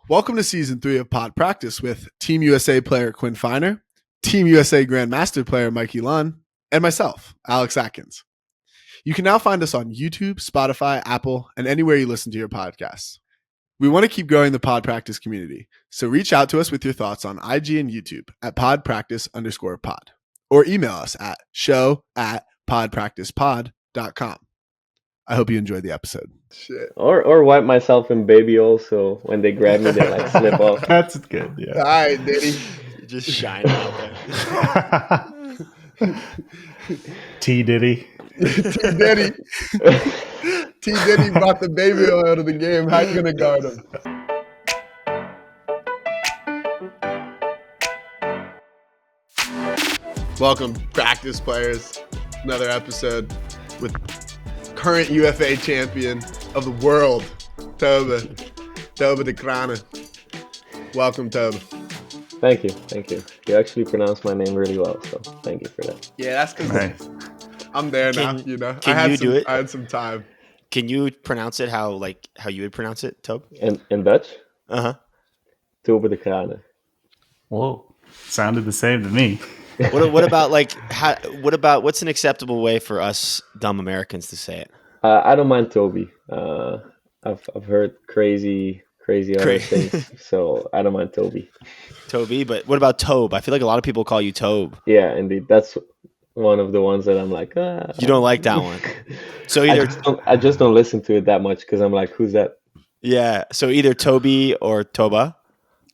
Welcome to Season 3 of Pod Practice with Team USA player Quinn Finer, Team USA Grandmaster player Mikey Lunn, and myself, Alex Atkins. You can now find us on YouTube, Spotify, Apple, and anywhere you listen to your podcasts. We want to keep growing the Pod Practice community, so reach out to us with your thoughts on IG and YouTube at podpractice_pod, or email us at show@podpracticepod.com. I hope you enjoyed the episode. Shit. Or wipe myself in baby oil so when they grab me, they like slip off. That's good, yeah. All right, Diddy. Just shine out there. T. Diddy. T. Diddy. T. Diddy brought the baby oil out of the game. How you going to guard him? Welcome, practice players. Another episode with current UFA champion of the world, Tobe Decraene. Welcome, Tobe. Thank you. You actually pronounced my name really well, so thank you for that. Yeah, that's because nice. I'm there now. You know, I had some time. Can you pronounce it how you would pronounce it, Tobe? In Dutch? Tobe Decraene. Whoa, sounded the same to me. What about what's an acceptable way for us dumb Americans to say it? I don't mind Toby. I've heard crazy other things, so I don't mind Toby. Toby, but what about Tobe? I feel like a lot of people call you Tobe. Yeah, indeed. That's one of the ones that I'm like, You don't like that one. So either I just don't listen to it that much because I'm like, who's that? Yeah. So either Toby or Toba.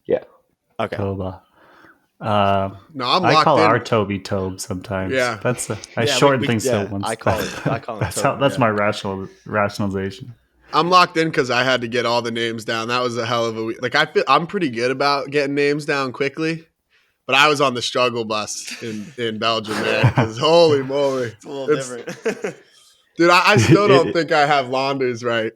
Yeah. Okay. Toba. I call our Toby Tobe sometimes. Yeah, I shorten things to once. I call it Tobe. That's my rationalization. I'm locked in because I had to get all the names down. That was a hell of a week. Like I'm pretty good about getting names down quickly, but I was on the struggle bus in Belgium, man. Because holy moly, It's a little different. Dude, I still don't think I have Landers right.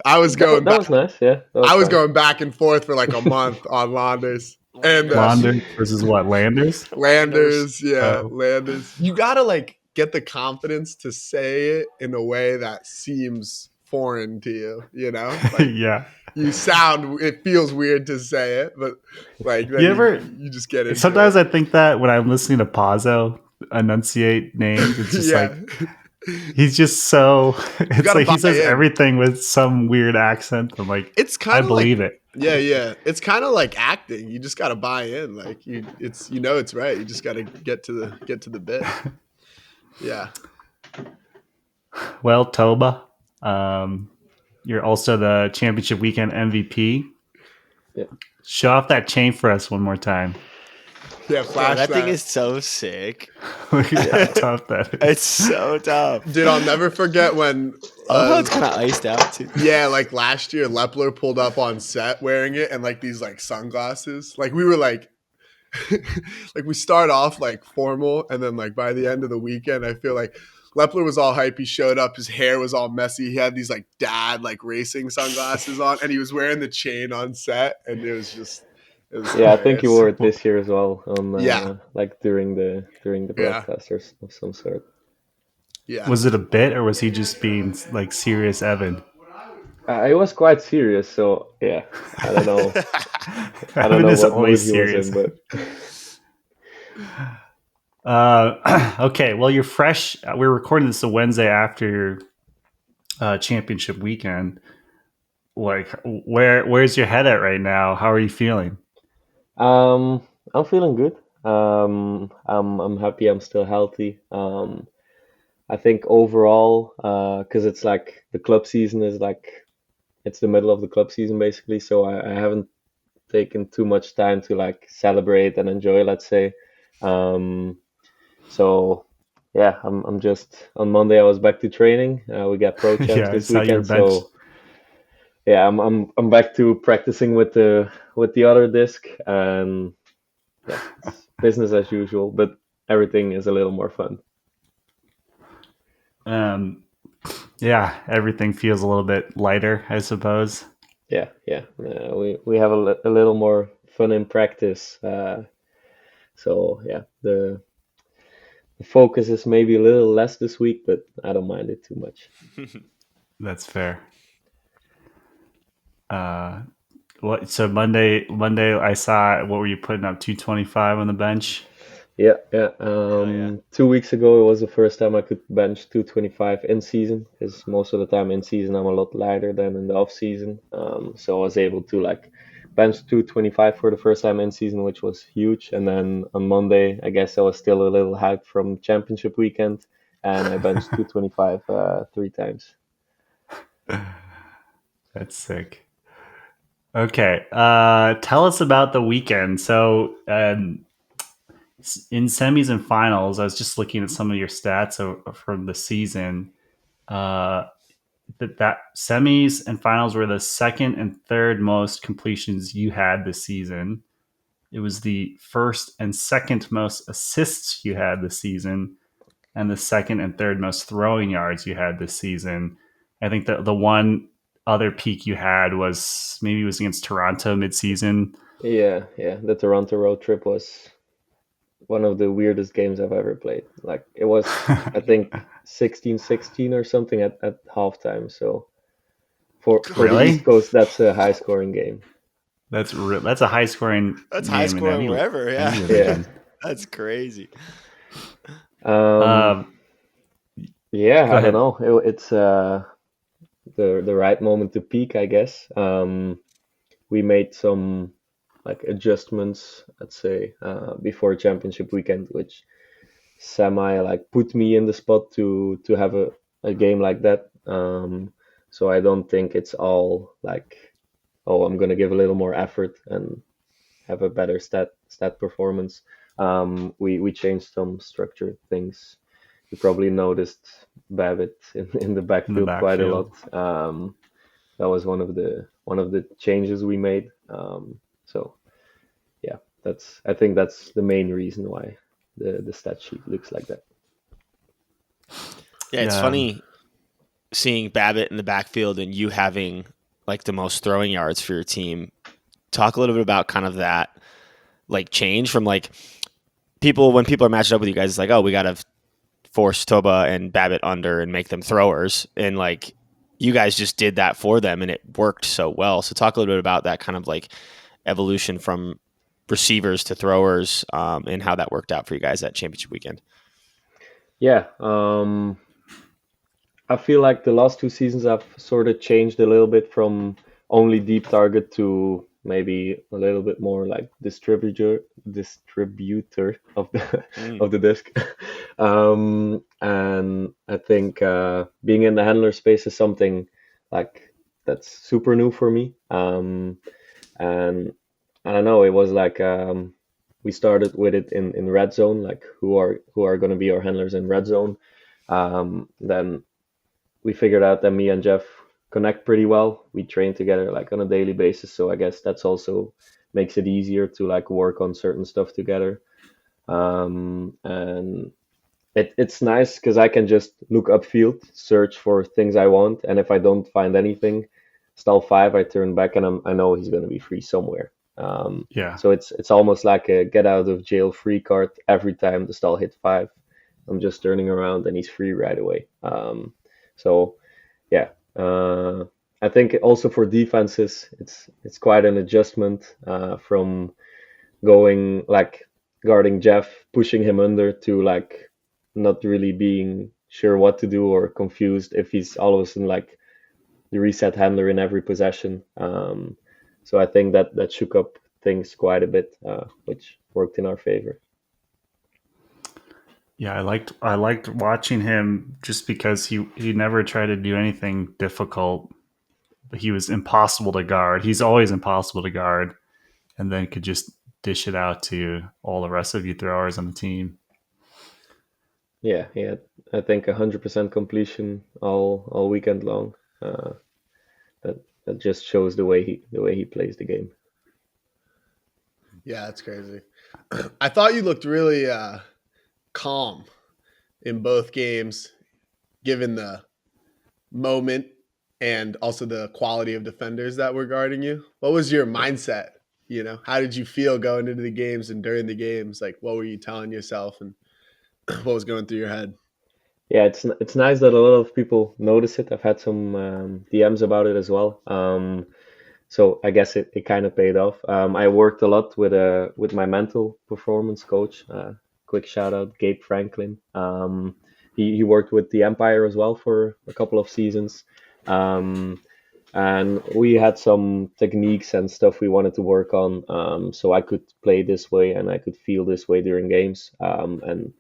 I was going. That was nice. Yeah, I was going back and forth for like a month on Landers. And Landers versus what? Landers? Landers. You gotta like get the confidence to say it in a way that seems foreign to you, you know? Like, yeah. It feels weird to say it, but like you just get it. Sometimes I think that when I'm listening to Pazzo enunciate names, it's just like he's just so it's like he says everything with some weird accent. I'm like, it's kind of believe it. Yeah. It's kind of like acting. You just got to buy in. Like it's right. You just got to get to the bit. Yeah. Well, Toba, you're also the championship weekend MVP. Yeah. Show off that chain for us one more time. Yeah, flash that thing is so sick. Look at how tough that is. It's so tough. Dude, I'll never forget when it's kind of iced out too. Yeah, like last year Lepler pulled up on set wearing it and like these like sunglasses. Like we were like like we start off like formal and then like by the end of the weekend I feel like Lepler was all hype. He showed up, his hair was all messy. He had these like dad like racing sunglasses on and he was wearing the chain on set and it was hilarious. I think he wore it this year as well. Like during the broadcast or of some sort. Yeah. Was it a bit or was he just being like serious Evan? It was quite serious, so yeah. I don't know. I don't know what mood he was in, but okay, well you're fresh. We're recording this a Wednesday after your championship weekend. Like where's your head at right now? How are you feeling? I'm feeling good. I'm happy I'm still healthy. I think overall, because it's like the club season is like, it's the middle of the club season basically. So I haven't taken too much time to like celebrate and enjoy, let's say. So yeah, I'm just, on Monday I was back to training. We got pro champs this weekend. So yeah, I'm back to practicing with the other disc, and yeah, it's business as usual, but everything is a little more fun. Yeah, everything feels a little bit lighter, I suppose. Yeah. We have a little more fun in practice. So yeah, the focus is maybe a little less this week, but I don't mind it too much. That's fair. So Monday, I saw. What were you putting up? 225 on the bench. Yeah. yeah. 2 weeks ago, it was the first time I could bench 225 in season, because most of the time in season I'm a lot lighter than in the off season. So I was able to like bench 225 for the first time in season, which was huge. And then on Monday, I guess I was still a little hyped from championship weekend, and I benched 225 three times. That's sick. Okay. Tell us about the weekend. So, in semis and finals, I was just looking at some of your stats from the season. Uh, that semis and finals were the second and third most completions you had this season. It was the first and second most assists you had this season, and the second and third most throwing yards you had this season. I think the one other peak you had was maybe it was against Toronto midseason. Yeah. The Toronto road trip was one of the weirdest games I've ever played. Like it was, I think 16-16 or something at halftime. So for the East Really? Coast, that's a high scoring game. That's a high scoring That's high game in scoring wherever. Yeah, any Yeah. division. that's crazy. Um, yeah, Go I don't ahead. know. It's the right moment to peak, I guess. We made some like adjustments, let's say, before championship weekend, which semi like put me in the spot to have a game like that. So I don't think it's all like, oh, I'm gonna give a little more effort and have a better stat performance. We changed some structured things. You probably noticed Babbitt in the In the backfield quite a backfield. lot. That was one of the changes we made. So yeah, I think that's the main reason why the stat sheet looks like that. Yeah, it's Yeah. funny seeing Babbitt in the backfield and you having like the most throwing yards for your team. Talk a little bit about kind of that like change from like people when people are matched up with you guys, it's like, oh, we got to force Toba and Babbitt under and make them throwers. And like you guys just did that for them and it worked so well. So talk a little bit about that kind of like evolution from receivers to throwers and how that worked out for you guys at championship weekend. Yeah, I feel like the last 2 seasons I've sort of changed a little bit from only deep target to maybe a little bit more like distributor of the Mm. of the disc. And I think being in the handler space is something like that's super new for me. And I don't know, it was like we started with it in red zone, like who are going to be our handlers in red zone. Then we figured out that me and Jeff connect pretty well. We train together like on a daily basis, so I guess that's also makes it easier to like work on certain stuff together. And it's nice because I can just look upfield, search for things I want, and if I don't find anything, stall five, I turn back and I know he's going to be free somewhere. Yeah. So it's almost like a get out of jail free card every time the stall hit five. I'm just turning around and he's free right away. So yeah, I think also for defenses, it's quite an adjustment from going like guarding Jeff, pushing him under to like not really being sure what to do or confused if he's all of a sudden like the reset handler in every possession. So I think that shook up things quite a bit, which worked in our favor. Yeah, I liked watching him just because he never tried to do anything difficult. But he was impossible to guard. He's always impossible to guard, and then could just dish it out to all the rest of you throwers on the team. Yeah. I think 100% completion all weekend long. That just shows the way he plays the game. Yeah, that's crazy. I thought you looked really calm in both games, given the moment and also the quality of defenders that were guarding you. What was your mindset? How did you feel going into the games and during the games? Like, what were you telling yourself and what was going through your head? Yeah, it's nice that a lot of people notice it. I've had some DMs about it as well. So I guess it kind of paid off. I worked a lot with my mental performance coach. Quick shout out, Gabe Franklin. He worked with the Empire as well for a couple of seasons. Um, and we had some techniques and stuff we wanted to work on, so I could play this way and I could feel this way during games, and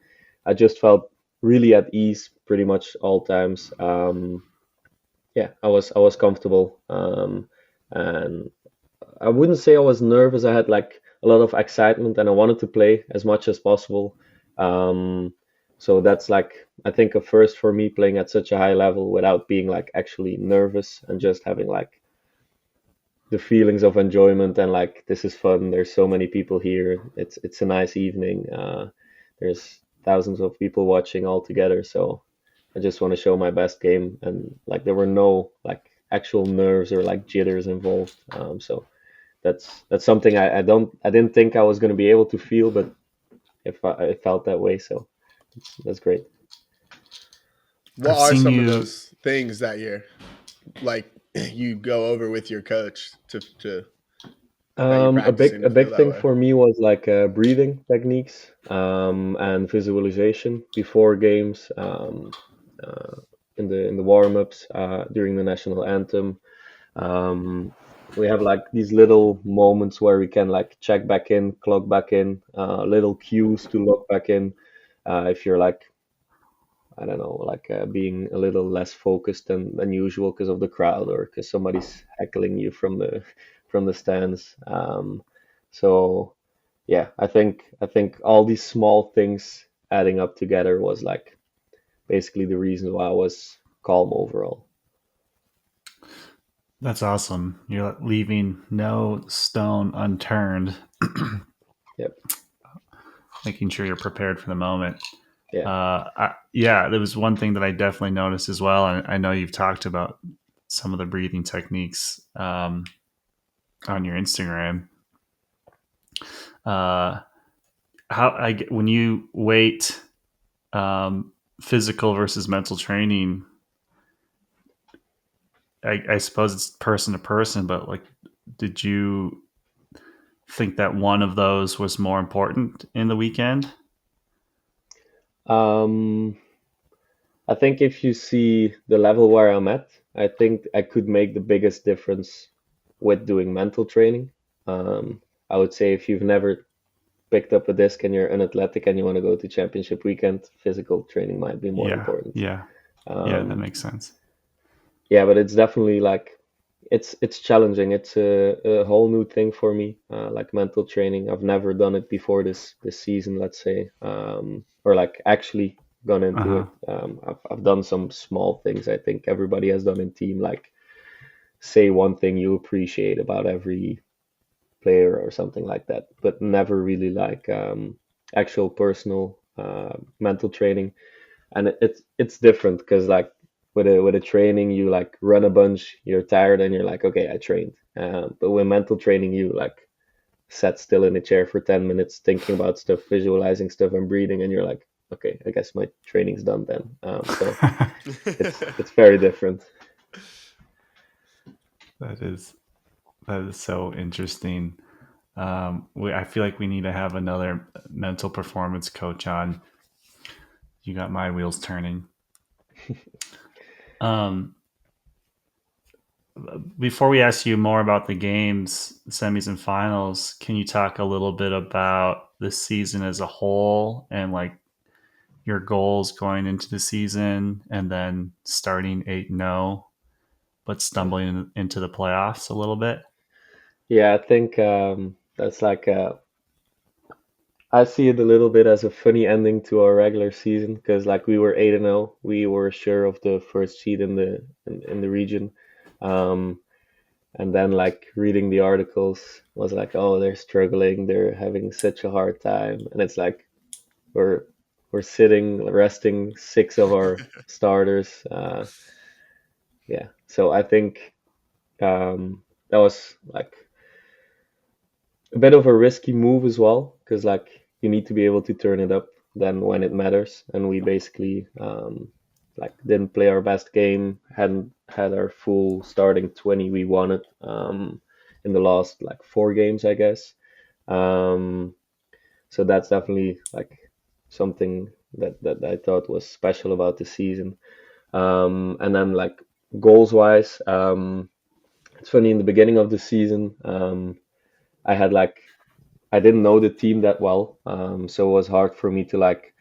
I just felt really at ease pretty much all times. Yeah, I was comfortable, and I wouldn't say I was nervous. I had like a lot of excitement and I wanted to play as much as possible. Um, so that's like, I think, a first for me, playing at such a high level without being like actually nervous and just having like the feelings of enjoyment and like, this is fun. There's so many people here. It's a nice evening. There's thousands of people watching all together. So I just want to show my best game, and like there were no like actual nerves or like jitters involved. So that's something I didn't think I was going to be able to feel, but it felt that way. So that's great. What I've are seen some of you. those things that you're like you go over with your coach to that you're A big practicing a to feel big that thing way? for me was like breathing techniques, and visualization before games, uh, in the warm-ups, during the national anthem. Um, we have like these little moments where we can like check back in, clock back in, little cues to log back in. If you're like, I don't know, like being a little less focused than usual because of the crowd or because somebody's heckling you from the from the stands. So yeah, I think all these small things adding up together was like basically the reason why I was calm overall. That's awesome. You're leaving no stone unturned, Yep. making sure you're prepared for the moment. Yeah. Yeah, there was one thing that I definitely noticed as well, and I know you've talked about some of the breathing techniques on your Instagram. Uh, when you weight physical versus mental training, I suppose it's person to person, but like, did you think that one of those was more important in the weekend? Um, I think if you see the level where I'm at, I think I could make the biggest difference with doing mental training. I would say if you've never picked up a disc and you're unathletic and you want to go to championship weekend, physical training might be more Yeah, important. yeah, yeah. That Um, makes sense. yeah, but it's definitely like it's challenging. It's a whole new thing for me, like mental training. I've never done it before this season, let's say, or like actually gone Uh into huh. it. I've done some small things. I think everybody has done in team, like say one thing you appreciate about every player or something like that, but never really like actual personal mental training. And it's different because like with a training you like run a bunch, you're tired and you're like, okay, I trained. But with mental training you like sat still in a chair for 10 minutes thinking about stuff, visualizing stuff and breathing, and you're like, okay, I guess my training's done then. So it's very different. That is so interesting. I feel like we need to have another mental performance coach on. You got my wheels turning. Um, Before we ask you more about the games, semis and finals, can you talk a little bit about the season as a whole and like your goals going into the season, and then starting 8-0, but stumbling into the playoffs a little bit? Yeah, I think that's like I see it a little bit as a funny ending to our regular season because like we were 8-0, we were sure of the first seed in the region, um, and then like reading the articles was like, oh, they're struggling, they're having such a hard time, and it's like we're we're sitting resting six of our starters. Yeah, so I think that was like a bit of a risky move as well because like you need to be able to turn it up then when it matters, and we basically like didn't play our best game, hadn't had our full starting 20 we wanted, in the last like 4 games, I guess. Um, so that's definitely like something that I thought was special about the season. And then like goals wise, it's funny in the beginning of the season, I had like I didn't know the team that well, so it was hard for me to like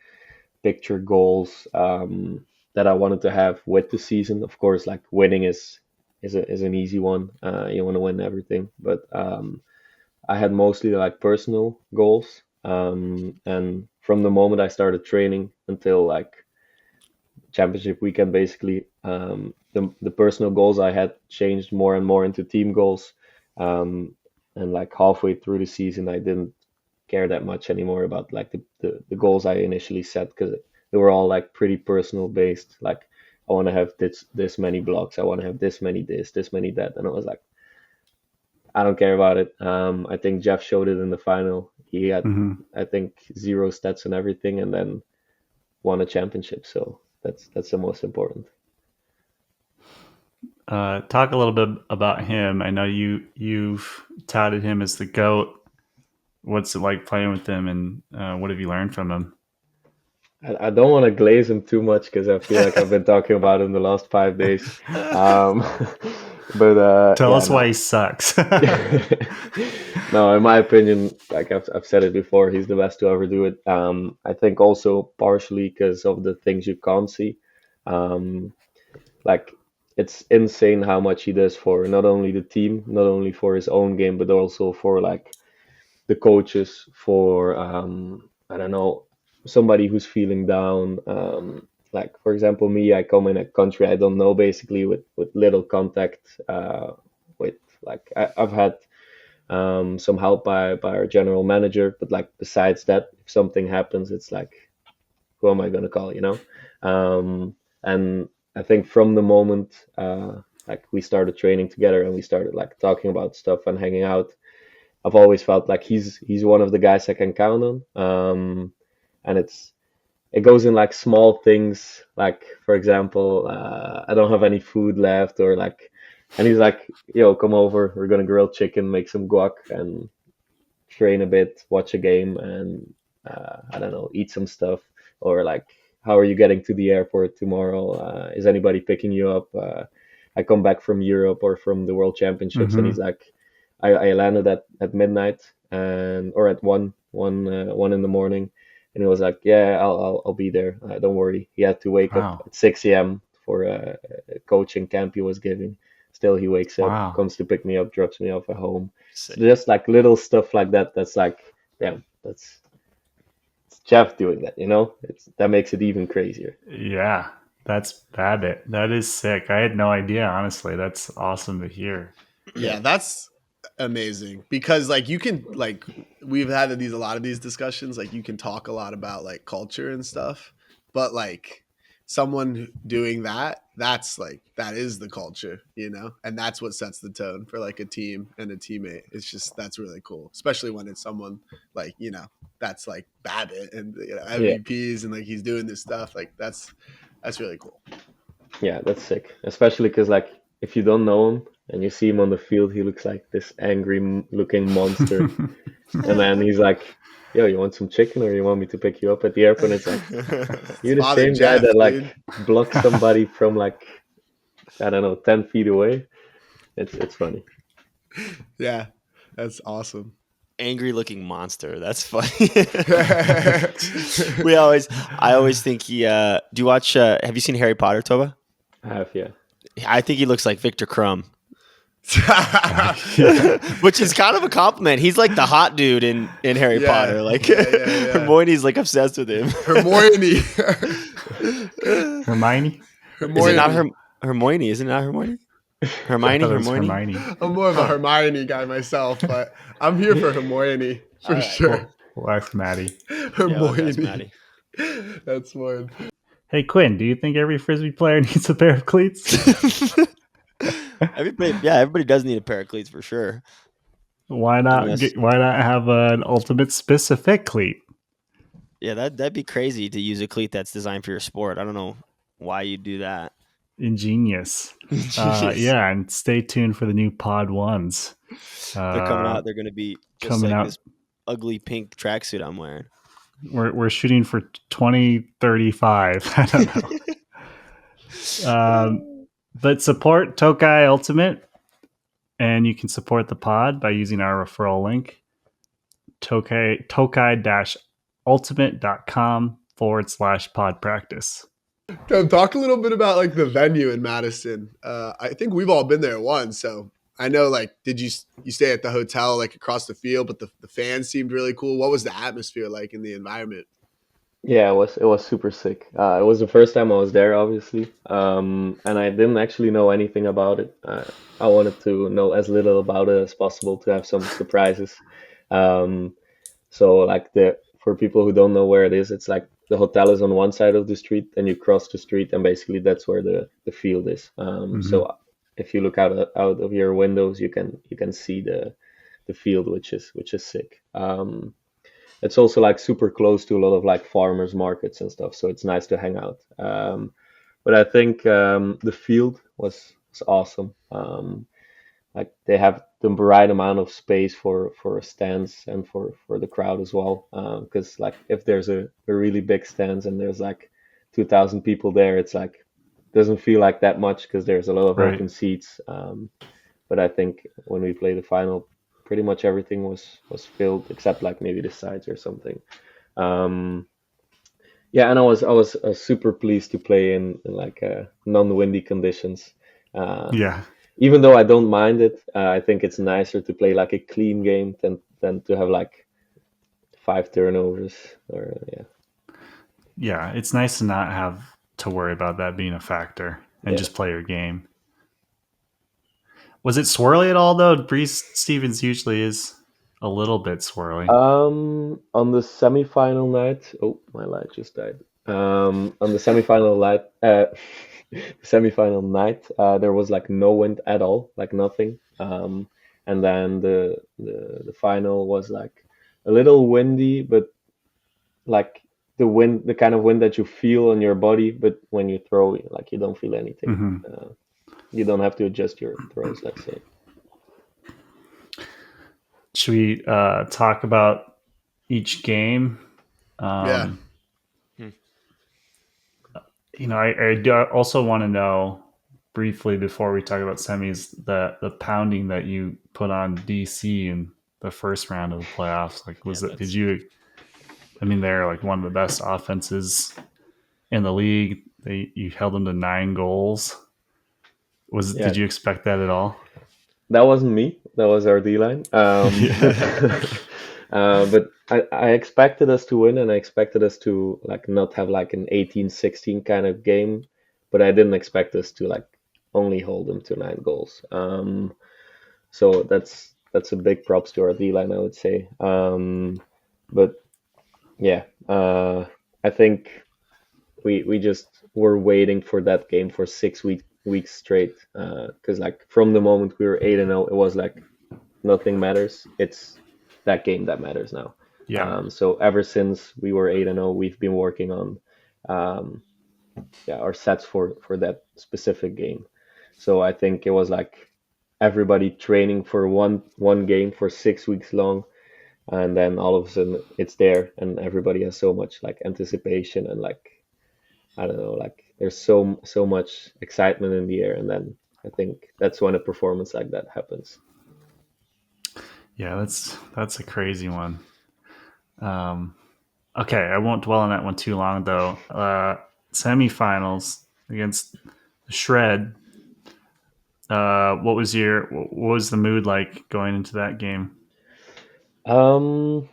picture goals that I wanted to have with the season. Of course, like winning is an easy one. You want to win everything, but I had mostly like personal goals. And from the moment I started training until like championship weekend, basically, the personal goals I had changed more and more into team goals. Um, and like halfway through the season, I didn't care that much anymore about like the goals I initially set because they were all like pretty personal based. Like I want to have this many blocks, I want to have this many this many that, and I was like, I don't care about it. I think Jeff showed it in the final. He had I think 0 stats and everything, and then won a championship. So that's the most important. Talk a little bit about him. I know you've touted him as the GOAT. What's it like playing with him, and what have you learned from him? I don't want to glaze him too much because I feel like I've been talking about him the last 5 days. But Tell yeah, us no. why he sucks. No, in my opinion, like I've said it before, he's the best to ever do it. I think also partially because of the things you can't see. Um, like it's insane how much he does for not only the team, not only for his own game, but also for like the coaches, for I don't know, somebody who's feeling down. Like for example, me, I come in a country I don't know, basically with little contact with like I've had some help by our general manager, but like besides that, if something happens, it's like who am I gonna call, you know? And I think from the moment like we started training together and we started like talking about stuff and hanging out, I've always felt like he's one of the guys I can count on. And it goes in like small things, like for example, I don't have any food left, or like, and he's like, "Yo, come over. We're gonna grill chicken, make some guac, and train a bit, watch a game, and I don't know, eat some stuff." Or like, "How are you getting to the airport tomorrow? Is anybody picking you up?" I come back from Europe or from the World Championships, and he's like, I landed at midnight and or at one in the morning, and he was like, "Yeah, I'll be there. Don't worry." He had to wake up Wow. at 6 a.m. for a coaching camp he was giving. Still, he wakes up, Wow. comes to pick me up, drops me off at home. Sick. So just like little stuff like that. That's like, damn, it's Jeff doing that. You know, that makes it even crazier. Yeah, that's Babbitt. That is sick. I had no idea, honestly. That's awesome to hear. Yeah, that's amazing because like you can like we've had a lot of these discussions, like you can talk a lot about like culture and stuff, but like someone doing that's like that is the culture, you know, and that's what sets the tone for like a team and a teammate. It's just that's really cool, especially when it's someone like, you know, that's like Babbitt and, you know, Yeah, MVPs and like he's doing this stuff, like that's really cool. yeah, that's sick. Especially because like if you don't know him and you see him on the field, he looks like this angry looking monster. And then he's like, "Yo, you want some chicken or you want me to pick you up at the airport?" And it's like, you're the Father same guy Jeff, that like dude. blocks somebody from like, I don't know, 10 feet away. It's funny. Yeah, that's awesome. Angry looking monster. That's funny. I always think he do you watch have you seen Harry Potter, Toba? I have, yeah. I think he looks like Victor Crumb. Which is kind of a compliment. He's like the hot dude in Harry Yeah, Potter. Like yeah. Hermione's like obsessed with him. Hermione. Hermione? Is it not Hermione? Isn't it not Hermione? I Hermione? thought it was Hermione? Hermione. I'm more of a Hermione guy myself, but I'm here for Hermione for All right. sure. We'll ask Maddie. Yeah, Hermione. that's Maddie. That's one. Hey, Quinn, do you think every Frisbee player needs a pair of cleats? Everybody does need a pair of cleats for sure. Why not? Unless- Why not have an ultimate specific cleat? Yeah, that'd be crazy to use a cleat that's designed for your sport. I don't know why you'd do that. Ingenious. Jeez. Yeah, and stay tuned for the new Pod Ones. They're coming out. They're going to be just coming like out. this ugly pink tracksuit I'm wearing. We're shooting for 2035. I don't know. But support Tokai Ultimate, and you can support the pod by using our referral link, tokai-ultimate.com/pod practice. Talk a little bit about like the venue in Madison. I think we've all been there once, so I know. Like, did you stay at the hotel like across the field? But the fans seemed really cool. What was the atmosphere like in the environment? Yeah, it was super sick. It was the first time I was there, obviously, and I didn't actually know anything about it. I wanted to know as little about it as possible to have some surprises. Um, so like for people who don't know where it is, it's like the hotel is on one side of the street, and you cross the street, and basically that's where the field is. So if you look out of your windows, you can see the field, which is sick. It's also like super close to a lot of like farmers markets and stuff, so it's nice to hang out. But I think the field was awesome. Like they have the right amount of space for stands and for the crowd as well. Because like if there's a really big stands and there's like 2,000 people there, it's like doesn't feel like that much because there's a lot of Right. open seats. But I think when we play the final, pretty much everything was filled except like maybe the sides or something. Um, yeah, and I was super pleased to play in like non-windy conditions. Yeah. Even though I don't mind it, I think it's nicer to play like a clean game than to have like 5 turnovers or yeah. Yeah. It's nice to not have to worry about that being a factor and Yeah. just play your game. Was it swirly at all though? Breeze Stevens usually is a little bit swirly. On the semifinal night, oh, my light just died. On the semifinal night, there was like no wind at all, like nothing. And then the final was like a little windy, but like the kind of wind that you feel on your body, but when you throw, like you don't feel anything. You don't have to adjust your throws, let's say. Should we talk about each game? Yeah. I do also want to know briefly before we talk about semis the pounding that you put on DC in the first round of the playoffs. Like, did you? I mean, they're like one of the best offenses in the league. You held them to 9 goals. Yeah. Did you expect that at all? That wasn't me. That was our D line. But I expected us to win, and I expected us to like not have like an 18-16 kind of game, but I didn't expect us to like only hold them to 9 goals. So that's a big props to our D line, I would say. But yeah, I think we just were waiting for that game for 6 weeks straight. Because like from the moment we were 8-0, it was like nothing matters. It's that game that matters now. Yeah. So ever since we were 8-0, we've been working on our sets for that specific game. So I think it was like everybody training for one game for 6 weeks long, and then all of a sudden it's there, and everybody has so much like anticipation and like I don't know, like there's so much excitement in the air, and then I think that's when a performance like that happens. Yeah, that's a crazy one. Okay, I won't dwell on that one too long though. Semifinals against the Shred. What was the mood like going into that game? Um,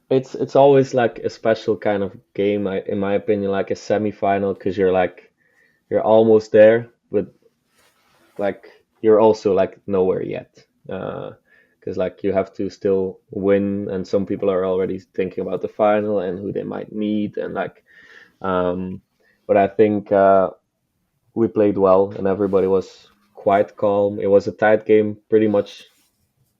it's always like a special kind of game, in my opinion, like a semifinal, because you're almost there, but like you're also like nowhere yet. Because like you have to still win, and some people are already thinking about the final and who they might meet, and like, but I think we played well, and everybody was quite calm. It was a tight game, pretty much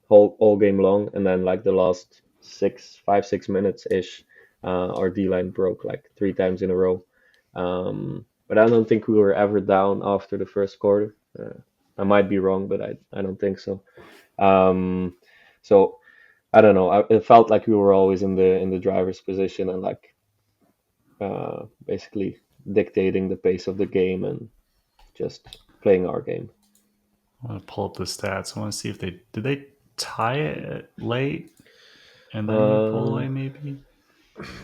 all game long, and then like the last 5-6 minutes ish, our D line broke like 3 times in a row. But I don't think we were ever down after the first quarter. I might be wrong, but I don't think so. So I don't know. It felt like we were always in the driver's position and like basically dictating the pace of the game and just playing our game. I want to pull up the stats. I want to see if did they tie it late and then we pull away maybe.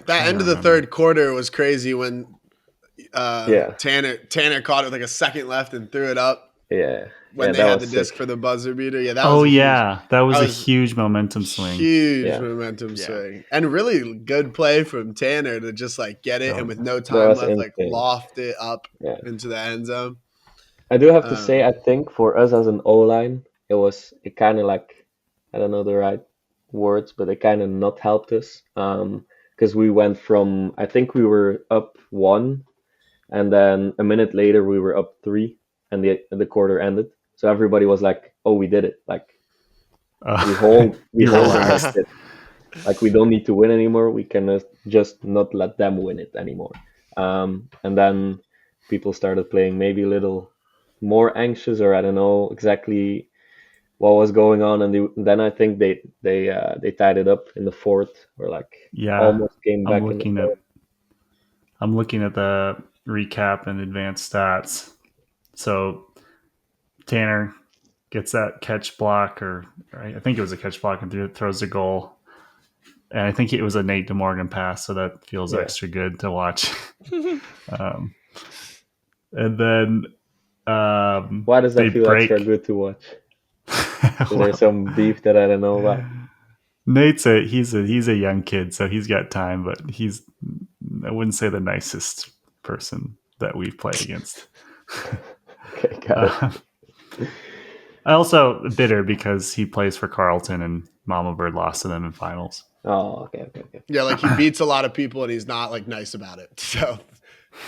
That end of the third quarter was crazy when Tanner caught it with like a second left and threw it up. Yeah. When they had the disc for the buzzer beater. Yeah, that was a huge momentum swing. Huge momentum swing. And really good play from Tanner to just like get it and with no time left, like loft it up into the end zone. I do have to say, I think for us as an O-line, it kind of like, I don't know the right words, but it kind of not helped us. Because we went from, I think we were up 1, and then a minute later we were up 3, and the quarter ended. So everybody was like, "Oh, we did it! Like we hold it. Like we don't need to win anymore. We can just not let them win it anymore." And then people started playing maybe a little more anxious, or I don't know exactly what was going on. And then I think they tied it up in the fourth, or like almost came back. I'm looking at the recap and advanced stats. So Tanner gets that catch block, or I think it was a catch block, and throws a goal. And I think it was a Nate DeMorgan pass, so that feels extra good to watch. And then why does that feel extra good to watch? Is there some beef that I don't know about? Nate's he's a young kid, so he's got time, but I wouldn't say the nicest person that we've played against. Okay, got it. I also bitter because he plays for Carleton and Mama Bird lost to them in finals. Oh, okay. Yeah, like he beats a lot of people and he's not like nice about it. So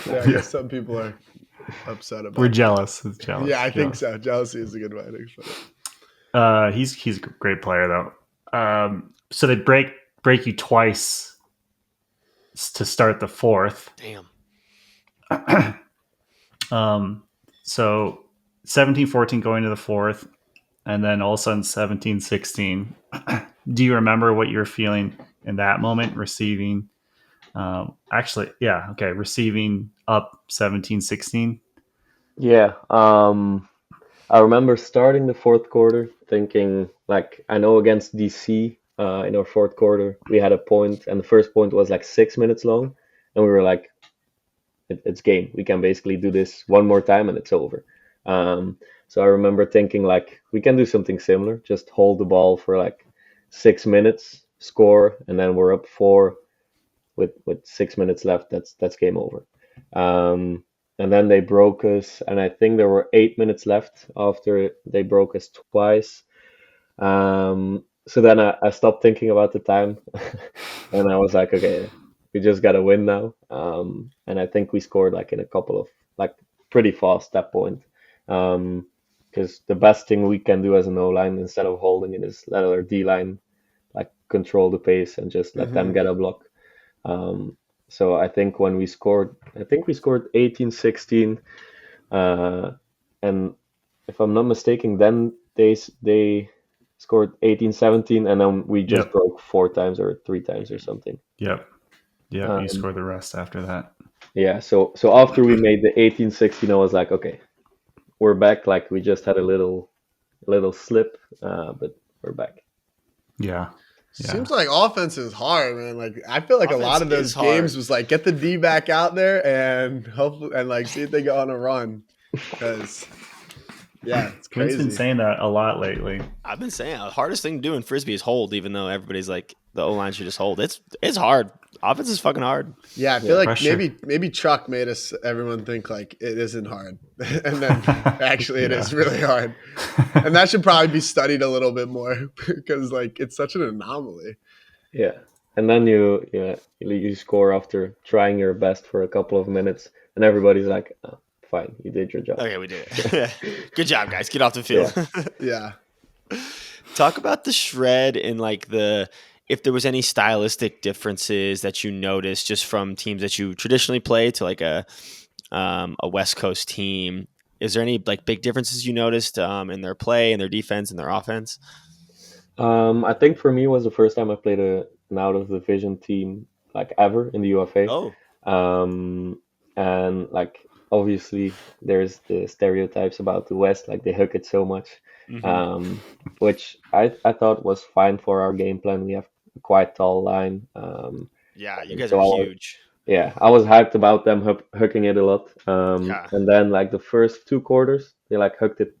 I guess some people are upset about it. We're jealous. It's jealous. Yeah, I think so. Jealousy is a good way to explain it. He's a great player though. So they break you twice to start the fourth. Damn. So 17-14 going to the fourth, and then all of a sudden 17-16. Do you remember what you were feeling in that moment, receiving? Receiving up 17-16. Yeah. I remember starting the fourth quarter thinking, like, I know against DC in our fourth quarter, we had a point, and the first point was like 6 minutes long, and we were like, it's game. We can basically do this one more time and it's over. So I remember thinking, like, we can do something similar, just hold the ball for like 6 minutes, score, and then we're up 4 with 6 minutes left. That's game over. And then they broke us, and I think there were 8 minutes left after they broke us twice. So then I stopped thinking about the time, and I was like, okay, we just got to win now. And I think we scored like in a couple of, like, pretty fast that point. Because the best thing we can do as an O-line, instead of holding it, is let our D-line like control the pace and just let them get a block. So I think when we scored 18-16, and if I'm not mistaken, then they scored 18-17, and then we just broke 4 times or 3 times or something. Yep. Yeah, you scored the rest after that. Yeah, so after we made the 18-16, I was like, okay, we're back. Like, we just had a little slip, but we're back. Yeah. Seems like offense is hard, man. Like, I feel like offense a lot of those games was like, get the D back out there and hopefully, and like see if they go on a run. Because it's crazy. Quinn's been saying that a lot lately. I've been saying the hardest thing to do in Frisbee is hold, even though everybody's like the O-line should just hold. It's hard. Offense is fucking hard. Yeah, I feel like maybe Chuck made everyone think like it isn't hard. And then actually it is really hard. And that should probably be studied a little bit more because like it's such an anomaly. Yeah. And then you score after trying your best for a couple of minutes and everybody's like, oh, fine, you did your job. Okay, we did it. Good job, guys. Get off the field. Yeah. Talk about the shred and like if there was any stylistic differences that you noticed just from teams that you traditionally play to like a West Coast team, is there any like big differences you noticed in their play, in their defense, and their offense? I think for me it was the first time I played an out of division team like ever in the UFA. Oh, Um, and like obviously there's the stereotypes about the West, like they hook it so much, hmm um, which I thought was fine for our game plan. We have a quite tall line, yeah, you and guys so are huge. I was hyped about them hooking it a lot. Yeah. And then like the first 2 quarters, they like hooked it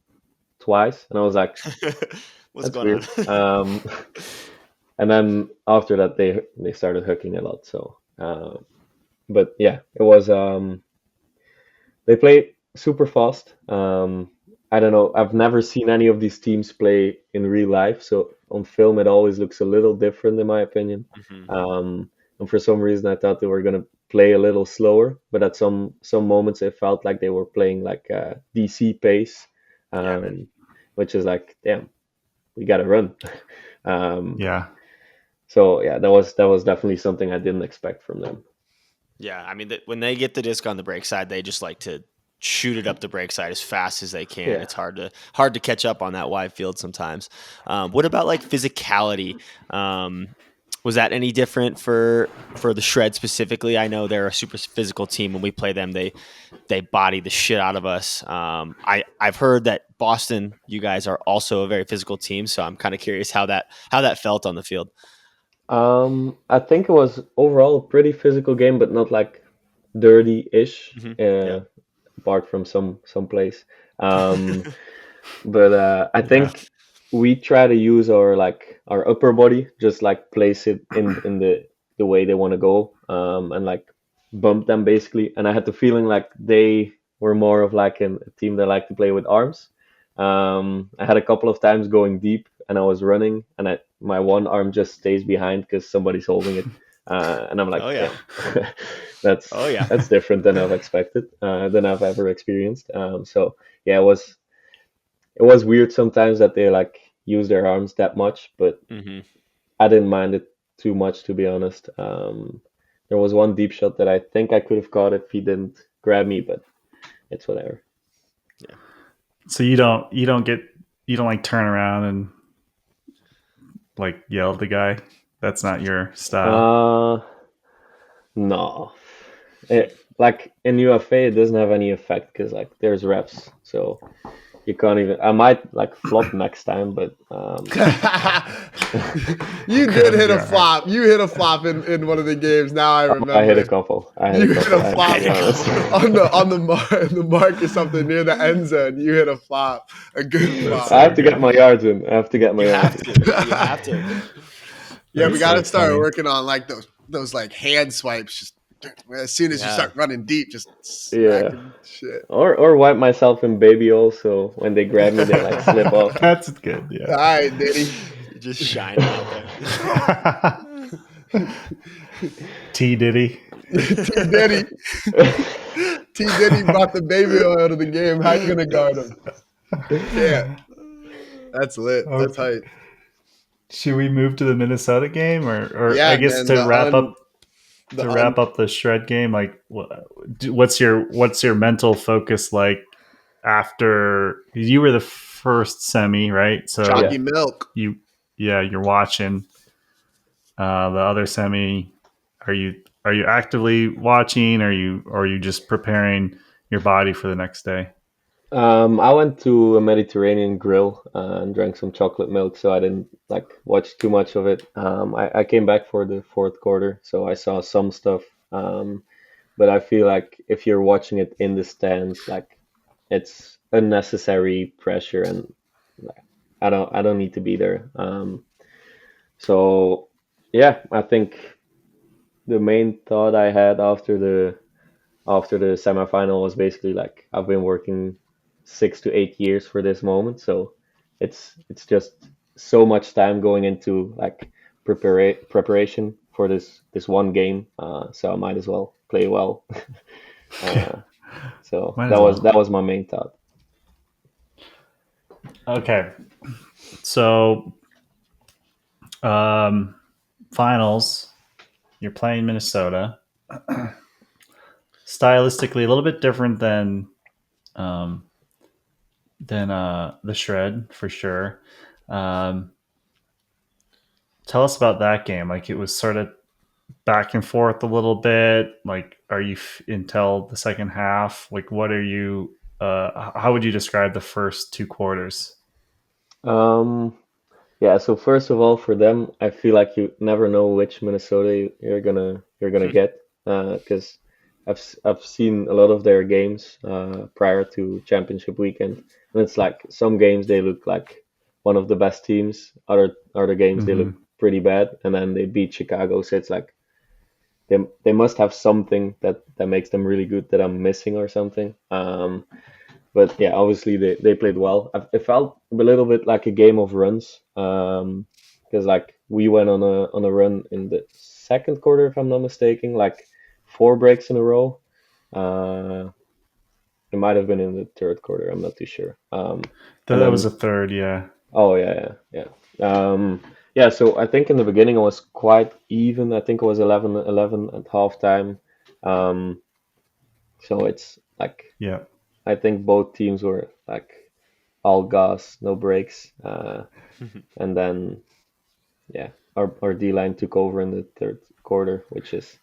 twice, and I was like, What's that's going on? weird. And then after that, they started hooking a lot. So, but yeah, it was. They play super fast. I don't know. I've never seen any of these teams play in real life, so on film it always looks a little different, in my opinion. hmm And for some reason, I thought they were gonna play a little slower, but at some moments it felt like they were playing like DC pace, Yeah, man. which is like, damn, we gotta run. um, Yeah. so yeah, that was definitely something I didn't expect from them. Yeah, I mean, when they get the disc on the brake side, they just like to shoot it up the brake side as fast as they can. Yeah. It's hard to catch up on that wide field sometimes. What about like physicality? Was that any different for the Shred specifically? I know they're a super physical team. When we play them, they body the shit out of us. I've heard that Boston, you guys are also a very physical team, so I'm kind of curious how that felt on the field. I think it was overall a pretty physical game, but not like dirty-ish, Yeah. apart from some plays. Um, but I Yeah. think we try to use our upper body, just like place it in the way they want to go, and like bump them basically. And I had the feeling like they were more of like a team that like to play with arms. I had a couple of times going deep, and I was running, and my one arm just stays behind because somebody's holding it, and I'm like, Oh yeah. damn, that's Oh yeah. that's different than I've expected, than I've ever experienced. So yeah, it was weird sometimes that they like use their arms that much, but hmm I didn't mind it too much, to be honest. There was one deep shot that I think I could have caught if he didn't grab me, but it's whatever. So you don't like turn around and like yell at the guy. That's not your style. No, like in UFA, it doesn't have any effect because like there's refs, so you can't even. I might like flop next time, but You did hit a Yeah. flop. You hit a flop in one of the games. Now I remember. I hit a couple. You hit a I have flop to be honest. on the mark or something near the end zone. You hit a flop, a good That's flop. I have to get my yards in. I have to get my You yards have in. to. You have to. Yeah, we That's got to so start funny. working on like those like hand swipes. Just as soon as you Yeah. start running deep, just Yeah. smacking shit. Or wipe myself in baby oil, so when they grab me, they like slip off. That's good. All Yeah. right, Diddy. Just shining out there. T Diddy. T Diddy. T Diddy brought the baby oil to the game. How you gonna guard him? Yeah, that's lit. That's hype. Should we move to the Minnesota game, or Yeah, I guess man, to the wrap un- up the to un- wrap up the Shred game? Like, what's your mental focus like after you were the first semi, right? So Chalky milk. you're watching the other semi. Are you actively watching? Or are you just preparing your body for the next day? I went to a Mediterranean grill and drank some chocolate milk, so I didn't like watch too much of it. I came back for the fourth quarter, so I saw some stuff. But I feel like if you're watching it in the stands, like it's unnecessary pressure, and like, I don't need to be there. So yeah, I think the main thought I had after the semifinal was basically like I've been working 6 to 8 years for this moment, so it's just so much time going into like preparation for this one game. So I might as well play well. uh, so Might that as was well. that was my main thought. Okay. So, finals, you're playing Minnesota. Stylistically, a little bit different than than the shred for sure. Um, Tell us about that game. Like, it was sort of back and forth a little bit. Like, are you until the second half? Like, what are you? How would you describe the first two quarters? Um, yeah, so first of all, for them, I feel like you never know which Minnesota you're gonna get, because I've seen a lot of their games prior to championship weekend, and it's like some games they look like one of the best teams, other games they look Mm-hmm. pretty bad, and then they beat Chicago, so it's like they must have something that makes them really good that I'm missing or something. But yeah, obviously they played well. It felt a little bit like a game of runs, because like we went on a run in the second quarter, if I'm not mistaken, like four breaks in a row. Uh, it might have been in the third quarter. I'm not too sure. And That was then a third, yeah. oh yeah. Yeah. So I think in the beginning it was quite even. I think it was 11-11 at halftime. Um, so it's like Yeah. I think both teams were like all gas, no breaks. And then yeah, our D line took over in the third quarter, which is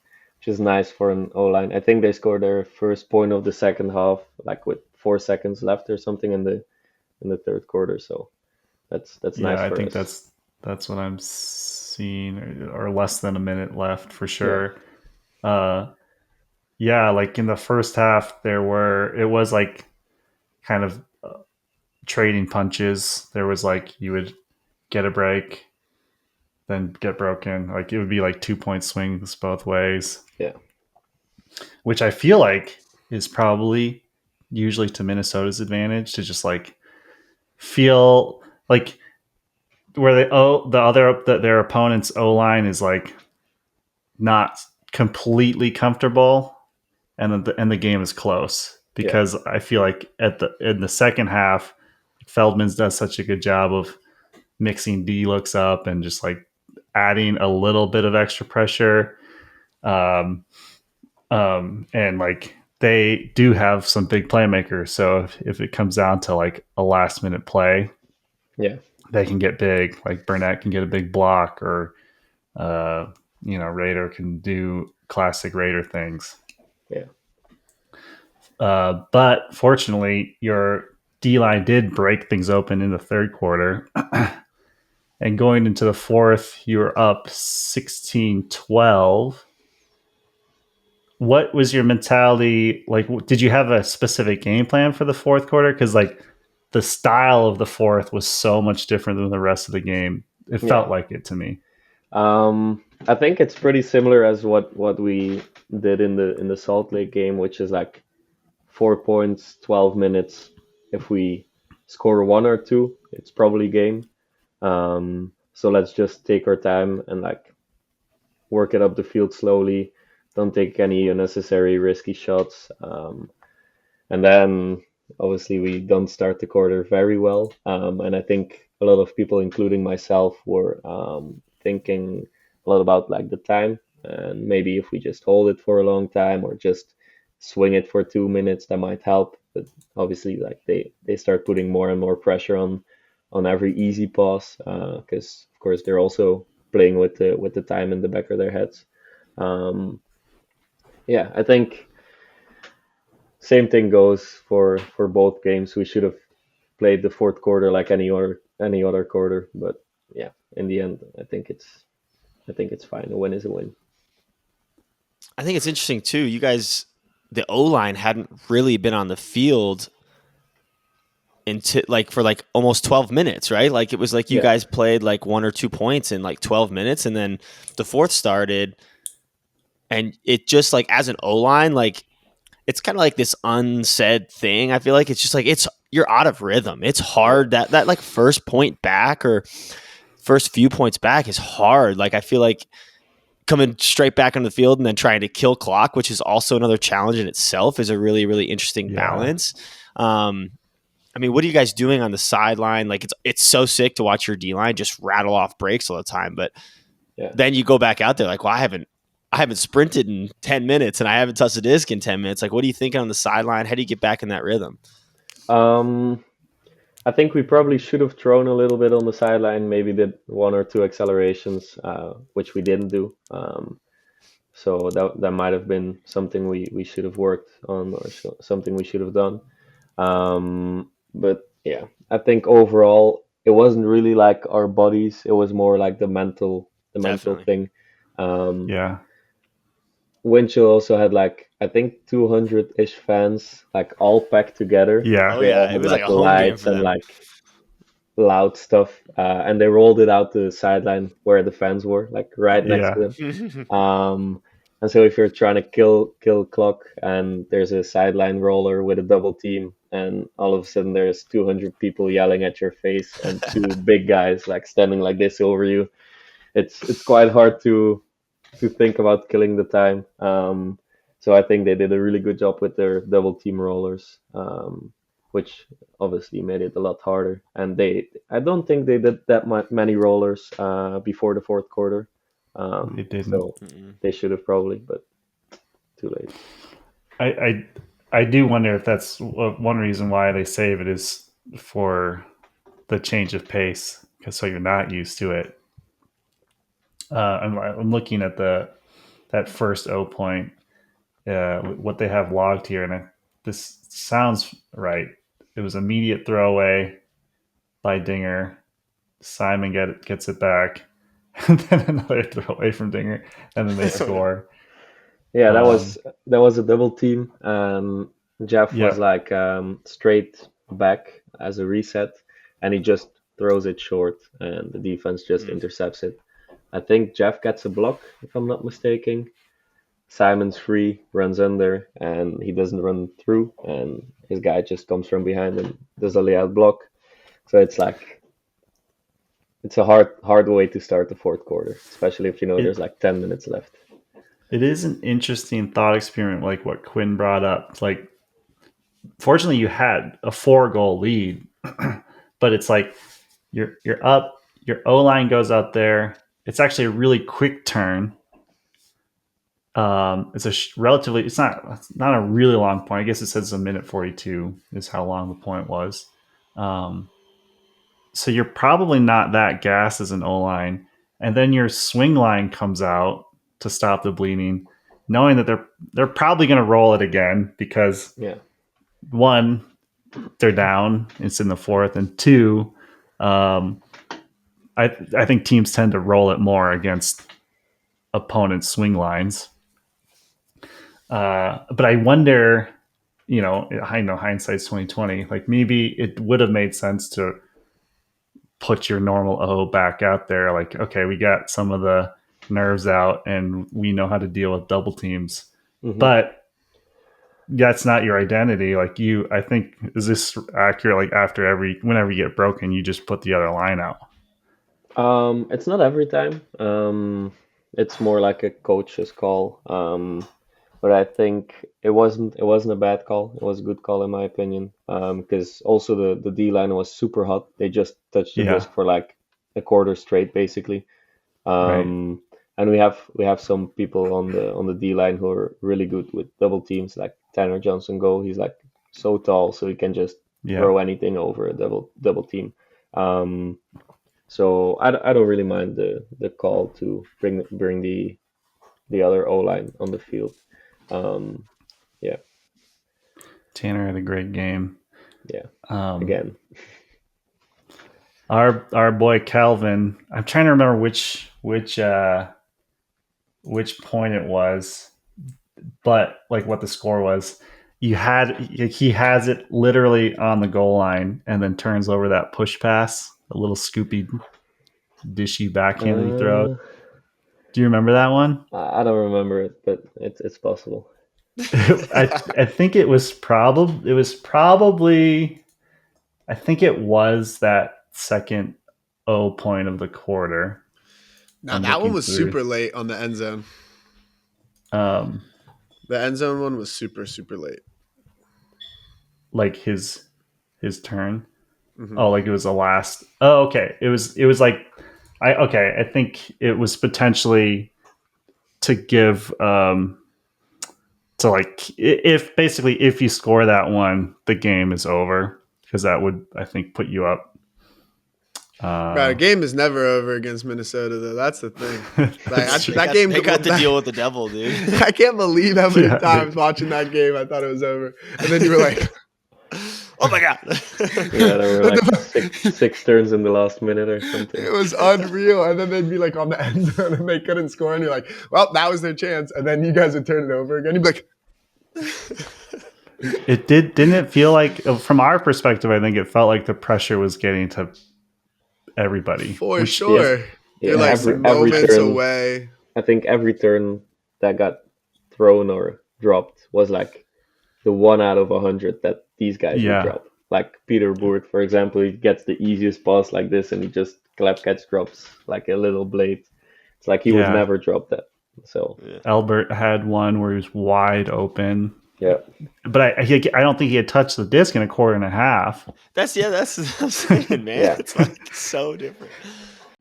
nice for an O line. I think they scored their first point of the second half, like with 4 seconds left or something in the third quarter. So that's Yeah, nice I for think us. that's what I'm seeing, or less than a minute left for Yeah, sure. Uh, yeah, like in the first half, it was like kind of trading punches. There was like you would get a break, then get broken. Like it would be like 2 point swings both ways, yeah, which I feel like is probably usually to Minnesota's advantage to just like feel like where their opponent's O line is like not completely comfortable, and the game is close yeah, because I feel like in the second half, Feldman's does such a good job of mixing D looks up and just like adding a little bit of extra pressure. Um, and like they do have some big playmakers. So if it comes down to like a last minute play, yeah, they can get big. Like Burnett can get a big block, or uh, Raider can do classic Raider things. yeah, But fortunately, your D line did break things open in the third quarter. And going into the fourth, you were up 16-12. What was your mentality? Like, did you have a specific game plan for the fourth quarter? Because, like, the style of the fourth was so much different than the rest of the game. It yeah. felt like it to me. I think it's pretty similar as what we did in the Salt Lake game, which is like 4 points, 12 minutes. If we score one or two, it's probably game. So let's just take our time and like work it up the field slowly. Don't take any unnecessary risky shots. And then obviously we don't start the quarter very well. And I think a lot of people, including myself, were thinking a lot about like the time, and maybe if we just hold it for a long time or just swing it for 2 minutes, that might help. But obviously, like they start putting more and more pressure on every easy pass, because of course they're also playing with the time in the back of their heads. Um, yeah, I think same thing goes for both games. We should have played the fourth quarter like any other quarter, but yeah, in the end, I think it's fine. A win is a win. I think it's interesting too. You guys, the O line hadn't really been on the field for like almost 12 minutes, right? Like it was like you Yeah, guys played like 1 or 2 points in like 12 minutes, and then the fourth started, and it just like as an O line, like it's kind of like this unsaid thing. I feel like it's just like you're out of rhythm. It's yeah, hard that like first point back or first few points back is hard. Like I feel like coming straight back on the field and then trying to kill clock, which is also another challenge in itself, is a really, really interesting Yeah. balance. Um, I mean, what are you guys doing on the sideline? Like it's so sick to watch your D line just rattle off breaks all the time, but yeah. then you go back out there like, well, I haven't sprinted in 10 minutes and I haven't touched a disc in 10 minutes. Like, what are you thinking on the sideline? How do you get back in that rhythm? Um, I think we probably should have thrown a little bit on the sideline, maybe did one or two accelerations, which we didn't do. So that might have been something we should have worked on, or something we should have done. But yeah, I think overall it wasn't really like our bodies. It was more like the mental Definitely. thing. Um, Yeah. Winchell also had like I think 200-ish fans, like all packed together. Yeah. Oh They all yeah, it had was like like a home game lights for and them. like loud stuff, and they rolled it out the sideline where the fans were, like right next Yeah. to them. And so if you're trying to kill clock, and there's a sideline roller with a double team, and all of a sudden there's 200 people yelling at your face and two big guys like standing like this over you, it's quite hard to think about killing the time. So I think they did a really good job with their double team rollers, which obviously made it a lot harder. And I don't think they did that many rollers before the fourth quarter. They didn't. So Mm-mm. they should have probably, but too late. I, I I do wonder if that's one reason why they save it is for the change of pace, because so you're not used to it. I'm looking at that first O point, what they have logged here, and this sounds right. It was immediate throwaway by Dinger. Simon gets it back, and then another throwaway from Dinger, and then they score. Yeah, that Um, was that was a double team. Jeff was yep. like straight back as a reset, and he just throws it short, and the defense just Mm. intercepts it. I think Jeff gets a block, if I'm not mistaken. Simon's free, runs under, and he doesn't run through, and his guy just comes from behind and does a layout block. So it's a hard way to start the fourth quarter, especially if you know there's It like 10 minutes left. it is an interesting thought experiment, like what Quinn brought up. Like, fortunately, you had a 4-goal lead, but it's like you're up. Your O line goes out there. It's actually a really quick turn. It's relatively. It's not a really long point. I guess it says a minute 42 is how long the point was. Um, so you're probably not that gassed as an O line, and then your swing line comes out to stop the bleeding, knowing that they're probably going to roll it again because Yeah. one, they're down, it's in the fourth, and two, um, I think teams tend to roll it more against opponents' swing lines. But I wonder, I know hindsight's 2020. Like, maybe it would have made sense to put your normal O back out there. Like, okay, we got some of the nerves out, and we know how to deal with double teams. hmm But that's not your identity. Like, I think, is this accurate? Like, whenever you get broken, you just put the other line out. It's not every time. It's more like a coach's call. But I think it wasn't a bad call. It was a good call in my opinion. Because also the D line was super hot. They just touched the Yeah, disc for like a quarter straight, basically. right. Um, and we have some people on the D line who are really good with double teams, like Tanner Johnson Go. He's like so tall, so he can just Yeah. throw anything over a double team. Um, so I don't really mind the call to bring the other O line on the field. Um, yeah, Tanner had a great game. yeah. Um, Again, our boy Calvin. I'm trying to remember which point it was, but like what the score was. He has it literally on the goal line, and then turns over that push pass, a little scoopy dishy backhand that he throws. uh, Do you remember that one? I don't remember it, but it's possible. I think it was probably I think it was that second O point of the quarter. Now I'm that one looking was through. super late on the end zone. Um, The end zone one was super, super late. like his turn. Mhm. Oh, like it was the last. Oh, okay. It was like I think it was potentially to give to like if basically if you score that one, the game is over because that would, I think, put you up. Right, a game is never over against Minnesota, though. That's the thing. That's true. That game, they got to deal with the devil, dude. I can't believe how many Yeah, times watching that game I thought it was over, and then you were like, Oh my god. Yeah, there were like six turns in the last minute or something. it was unreal. And then they'd be like on the end zone and they couldn't score, and you're like, well, that was their chance. And then you guys would turn it over again. You'd be like, didn't it feel like, from our perspective, I think it felt like the pressure was getting to everybody. for sure. Yeah, You're like every moments turn, away. I think every turn that got thrown or dropped was like the 1 out of 100 that these guys would drop. Like Peter Boert, for example, he gets the easiest pass like this and he just clap catch drops like a little blade. It's like he would never drop that. So Albert had one where he was wide open. Yeah, but I don't think he had touched the disc in a quarter and a half. That's what I'm saying, man. Yeah. It's like so different.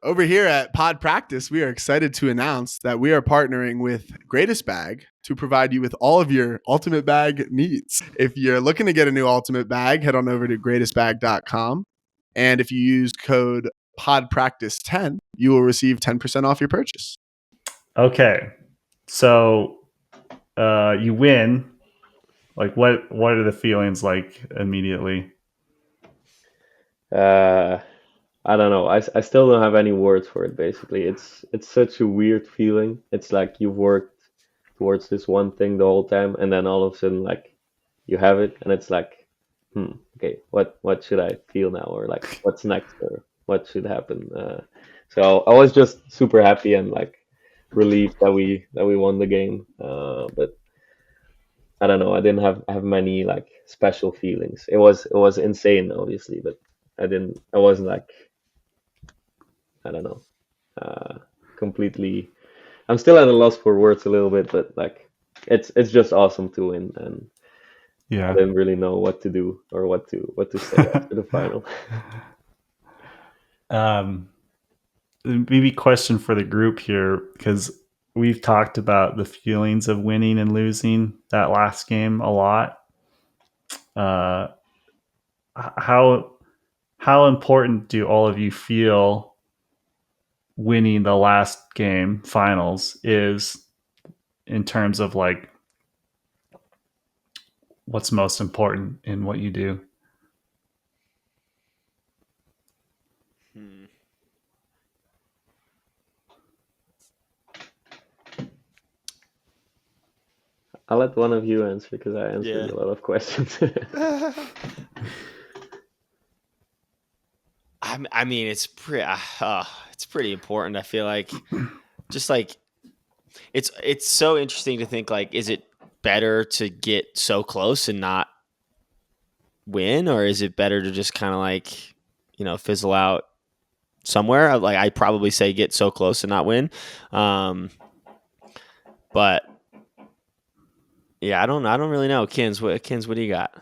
Over here at Pod Practice, we are excited to announce that we are partnering with Greatest Bag to provide you with all of your ultimate bag needs. If you're looking to get a new ultimate bag, head on over to greatestbag.com. And if you use code PodPractice10, you will receive 10% off your purchase. Okay. So you win. Like, what are the feelings like immediately? I don't know. I still don't have any words for it. Basically, it's such a weird feeling. It's like you've worked towards this one thing the whole time, and then all of a sudden, like, you have it, and it's like, okay, what should I feel now, or like, what's next, or what should happen? So I was just super happy and like relieved that we won the game. But I don't know. I didn't have many like special feelings. It was insane, obviously, but I wasn't like, I don't know, completely. I'm still at a loss for words a little bit, but like it's just awesome to win, and I didn't really know what to do or what to say after the final. Maybe question for the group here, because we've talked about the feelings of winning and losing that last game a lot. How important do all of you feel winning the last game finals is in terms of like what's most important in what you do? I'll let one of you answer because I answered a lot of questions. I mean, it's pretty important. I feel like, just like, it's so interesting to think, like, is it better to get so close and not win, or is it better to just kind of like, fizzle out somewhere? Like, I probably say get so close and not win. But yeah, I don't really know. Kins, what do you got?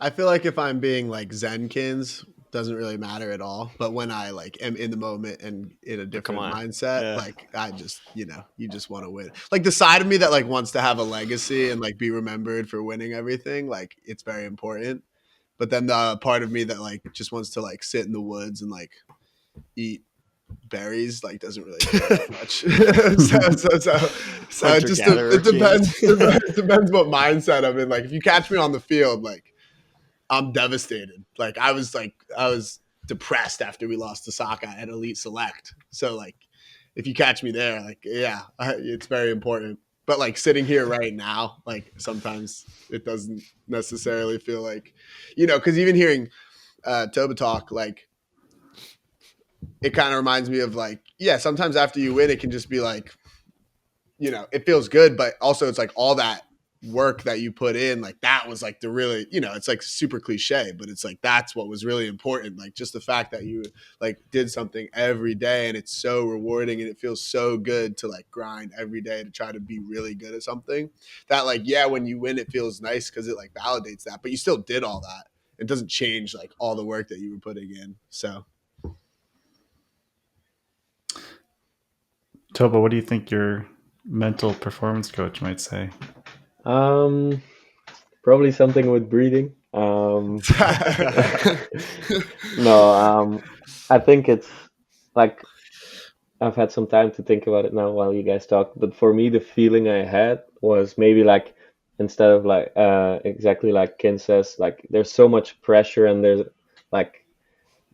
I feel like if I'm being like Zenkins, doesn't really matter at all. But when I like am in the moment and in a different mindset, like I just, you just want to win. Like the side of me that like wants to have a legacy and like be remembered for winning everything, like it's very important. But then the part of me that like just wants to like sit in the woods and like eat berries like doesn't really care that much. so it depends what mindset I'm in. Like if you catch me on the field, like I'm devastated. Like I was depressed after we lost to Saka at Elite Select. So like if you catch me there, like it's very important. But like sitting here right now, like sometimes it doesn't necessarily feel like, because even hearing Tobe talk, like it kind of reminds me of like, sometimes after you win, it can just be like, it feels good, but also it's like all that work that you put in, like that was like the really, it's like super cliche, but it's like that's what was really important. Like just the fact that you like did something every day and it's so rewarding and it feels so good to like grind every day to try to be really good at something that like, when you win, it feels nice because it like validates that, but you still did all that. It doesn't change like all the work that you were putting in. So Toba, what do you think your mental performance coach might say? Probably something with breathing. Um, no, I think it's like I've had some time to think about it now while you guys talk. But for me, the feeling I had was maybe like instead of like exactly like Ken says, like there's so much pressure and there's like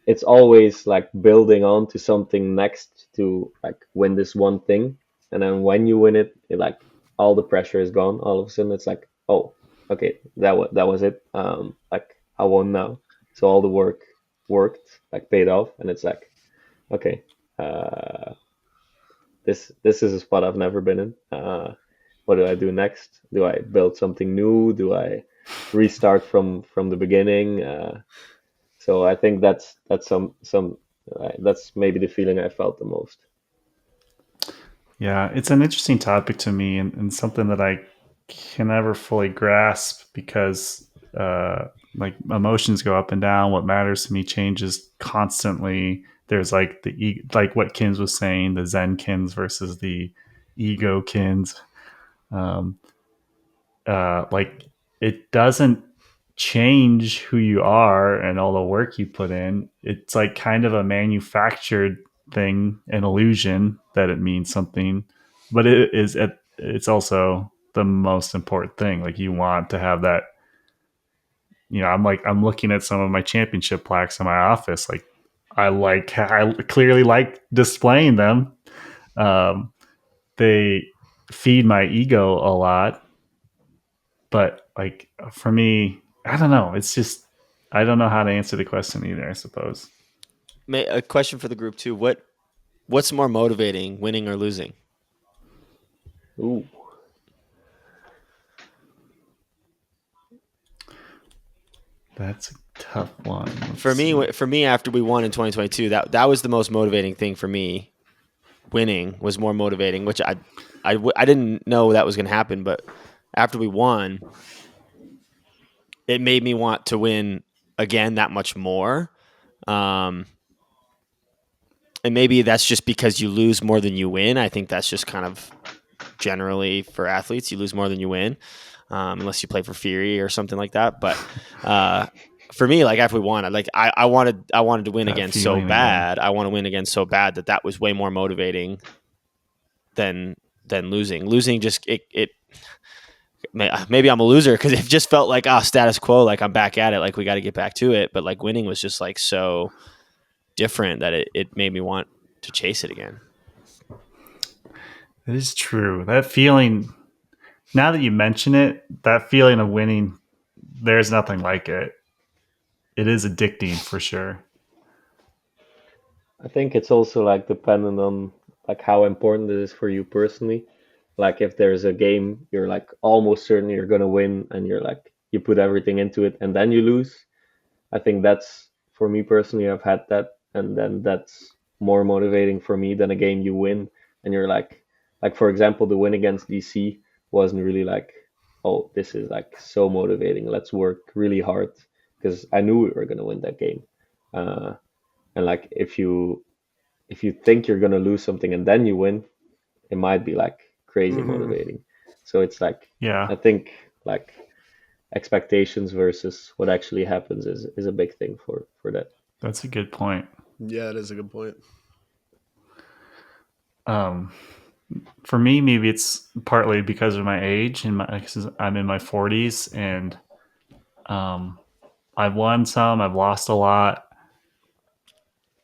it's always like building on to something next to like win this one thing. And then when you win it, like all the pressure is gone. All of a sudden, it's like, oh, okay, that was it. Like I won now. So all the work worked, like paid off, and it's like, okay, uh, this is a spot I've never been in. What do I do next? Do I build something new? Do I restart from the beginning? So I think that's some that's maybe the feeling I felt the most. Yeah, it's an interesting topic to me, and something that I can never fully grasp because like emotions go up and down. What matters to me changes constantly. There's like like what Kins was saying, the Zen Kins versus the ego Kins. Um, like it doesn't change who you are and all the work you put in. It's like kind of a manufactured thing, an illusion that it means something, but it's also the most important thing. Like you want to have that, I'm looking at some of my championship plaques in my office. Like I clearly like displaying them. Um, they feed my ego a lot, but like for me, I don't know. It's just I don't know how to answer the question either, I suppose. A question for the group too. What's more motivating, winning or losing? Ooh, That's a tough one. For me, after we won in 2022, that was the most motivating thing for me. Winning was more motivating, which I didn't know that was going to happen, but after we won, it made me want to win again that much more. And maybe that's just because you lose more than you win. I think that's just kind of generally for athletes, you lose more than you win, unless you play for Fury or something like that. But for me, like after we won, I wanted to win again so bad. I want to win again so bad that was way more motivating than losing. Losing just it maybe I'm a loser because it just felt like status quo, like I'm back at it, like we got to get back to it. But like winning was just like so different that it made me want to chase it again. It is true. That feeling, now that you mention it, that feeling of winning, there's nothing like it. It is addicting for sure. I think it's also like dependent on like how important it is for you personally. Like if there's a game you're like almost certain you're gonna win and you're like you put everything into it and then you lose. I think that's for me personally, I've had that, and then that's more motivating for me than a game you win and you're like for example, the win against DC wasn't really like, oh, this is like so motivating. Let's work really hard because I knew we were gonna win that game. Uh, and like if you think you're gonna lose something and then you win, it might be like crazy motivating. So it's like Yeah. I think like expectations versus what actually happens is a big thing for that. That's a good point. Yeah, it is a good point. For me, maybe it's partly because of my age and because I'm in my 40s and I've won some, I've lost a lot.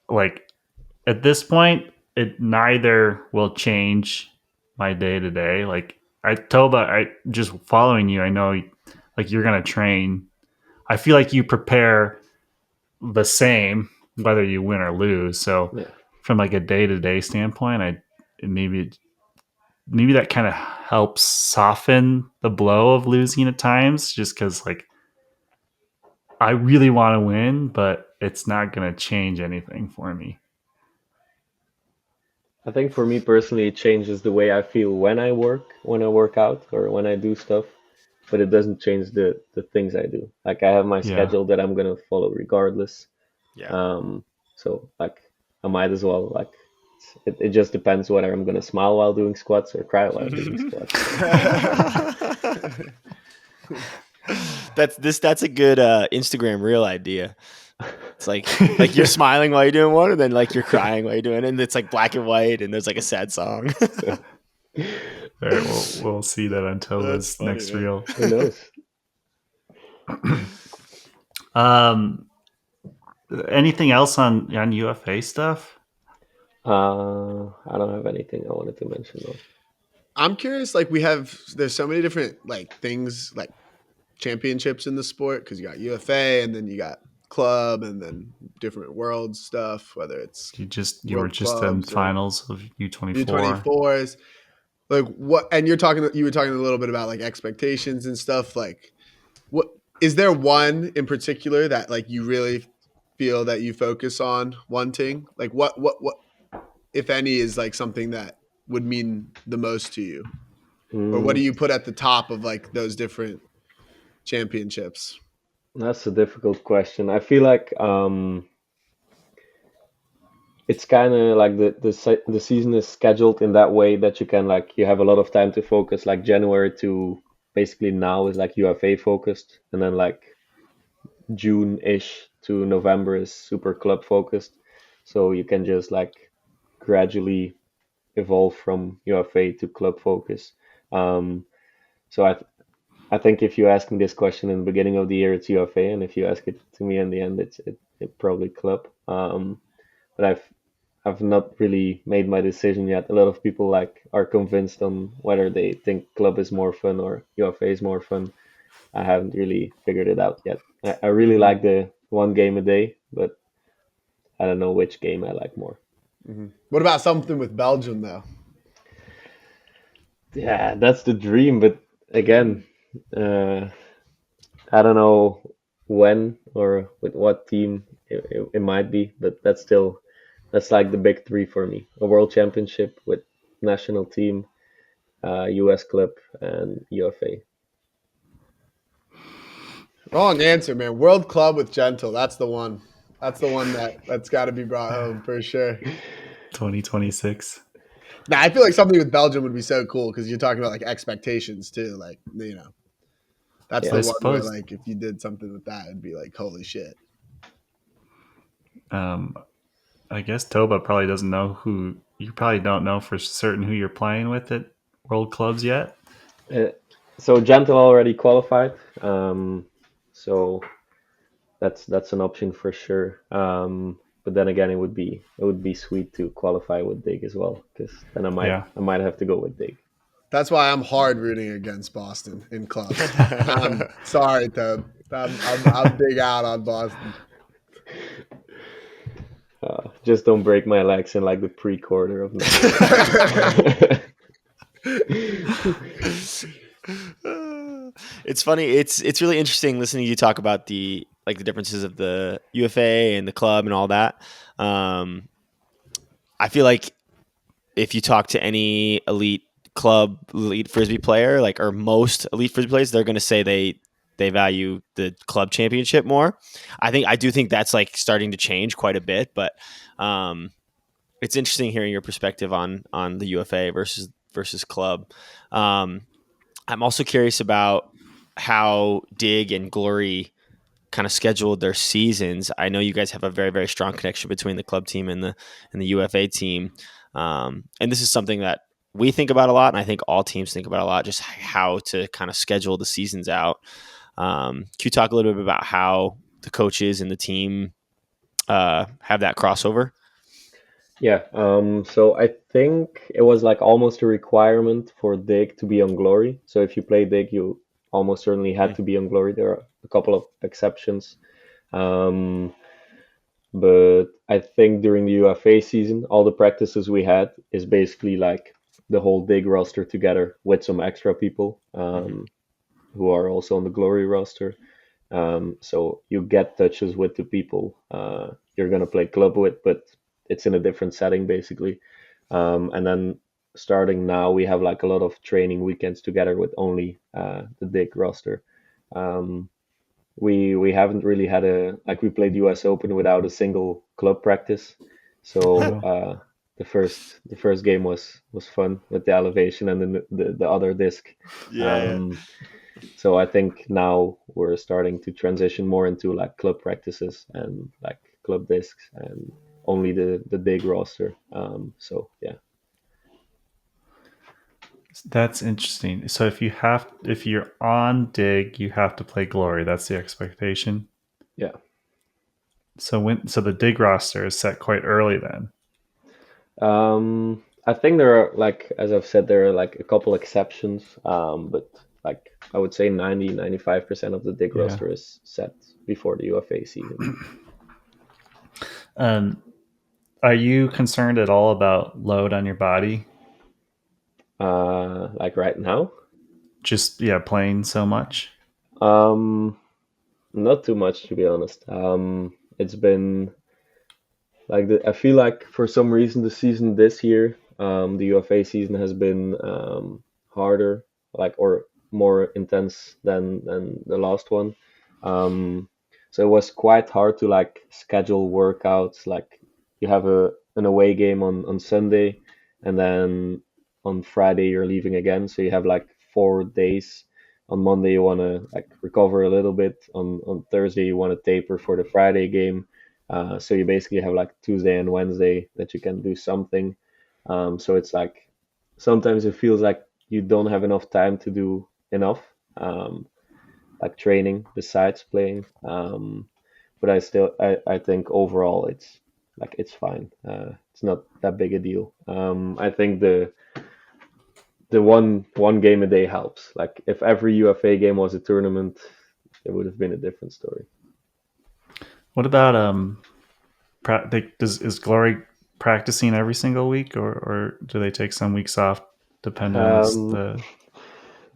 Like at this point, it neither will change my day to day. Like Toba, I just following you, I know like you're gonna train. I feel like you prepare the same whether you win or lose. So Yeah. from like a day to day standpoint, maybe that kind of helps soften the blow of losing at times, just because like I really want to win, but it's not going to change anything for me. I think for me personally, it changes the way I feel when I work out, or when I do stuff, but it doesn't change the things I do. Like I have my Yeah. schedule that I'm gonna follow regardless. Yeah. So like I might as well like it just depends whether I'm gonna smile while doing squats or cry while doing squats. That's a good Instagram reel idea. It's like you're smiling while you're doing one, and then like you're crying while you're doing it, and it's like black and white, and there's like a sad song. All right, we'll see that on Toba's funny, next man. reel. Who knows? Anything else on UFA stuff? I don't have anything I wanted to mention though. I'm curious. Like there's so many different like things like championships in the sport because you got UFA and then you got club and then different world stuff. Whether it's You were World just in clubs or finals of U24. U24s, like what? And you were talking a little bit about like expectations and stuff. Like, what is there one in particular that like you really feel that you focus on wanting? Like, what if any is like something that would mean the most to you, or what do you put at the top of like those different championships? That's a difficult question. I feel like it's kind of like the season is scheduled in that way that you can like you have a lot of time to focus. Like January to basically now is like UFA focused, and then like June-ish to November is super club focused. So you can just like gradually evolve from UFA to club focus. So I think if you ask me this question in the beginning of the year, it's UFA, and if you ask it to me in the end, it probably club. But I've not really made my decision yet. A lot of people like are convinced on whether they think club is more fun or UFA is more fun. I haven't really figured it out yet. I really like the one game a day, but I don't know which game I like more. What about something with Belgium though? Yeah, that's the dream, but again, I don't know when or with what team it might be, but that's like the big three for me: a world championship with national team, US club, and UFA. Wrong answer, man. World club with Gentle. That's the one. That's the one that's got to be brought home for sure. 2026. Nah, I feel like something with Belgium would be so cool because you're talking about like expectations too. Like that's Yeah. the I one suppose. where like if you did something with that, it'd be like holy shit. I guess Toba probably doesn't know who. You probably don't know for certain who you're playing with at World Clubs yet. So Gentle already qualified, so that's an option for sure. But then again, it would be sweet to qualify with Dig as well, because then I might have to go with Dig. That's why I'm hard rooting against Boston in clubs. I'm sorry, Tobe. I'm big out on Boston. Just don't break my legs in like the pre-quarter of next It's funny. It's really interesting listening to you talk about the differences of the UFA and the club and all that. I feel like if you talk to any elite frisbee player, like or most elite frisbee players, they're going to say they value the club championship more. I do think that's like starting to change quite a bit, but it's interesting hearing your perspective on the UFA versus club. I'm also curious about how Dig and Glory kind of scheduled their seasons. I know you guys have a very, very strong connection between the club team and the UFA team. And this is something that we think about a lot, and I think all teams think about a lot, just how to kind of schedule the seasons out. Can you talk a little bit about how the coaches and the team have that crossover? Yeah, so I think it was like almost a requirement for Dig to be on Glory. So if you play Dig, you almost certainly had to be on Glory. There are a couple of exceptions. But I think during the UFA season, all the practices we had is basically like the whole Dig roster together with some extra people who are also on the Glory roster. So you get touches with the people you're going to play club with, but it's in a different setting basically. And then starting now, we have like a lot of training weekends together with only the Dig roster. We haven't really had we played US Open without a single club practice. So the first game was fun with the elevation and then the other disc. Yeah. So I think now we're starting to transition more into like club practices and like club discs and only the big roster. So yeah. That's interesting. So if you're on Dig, you have to play Glory. That's the expectation. Yeah. So the Dig roster is set quite early then. I think there are, like, as I've said, there are like a couple exceptions. But like I would say 95% of the dig Yeah. roster is set before the UFA season. Are you concerned at all about load on your body? Like right now, Just playing so much. not too much to be honest. It's been like I feel like for some reason the season this year, the UFA season has been harder, like, or more intense than the last one. Um, so it was quite hard to like schedule workouts. Like you have an away game on Sunday, and then on Friday you're leaving again. So you have like 4 days. On Monday you want to like recover a little bit. On Thursday you want to taper for the Friday game. So you basically have like Tuesday and Wednesday that you can do something. So it's like sometimes it feels like you don't have enough time to do enough, like training besides playing. But I think overall it's fine. It's not that big a deal. I think the one game a day helps. Like if every UFA game was a tournament, it would have been a different story. What about is Glory practicing every single week, or do they take some weeks off depending on the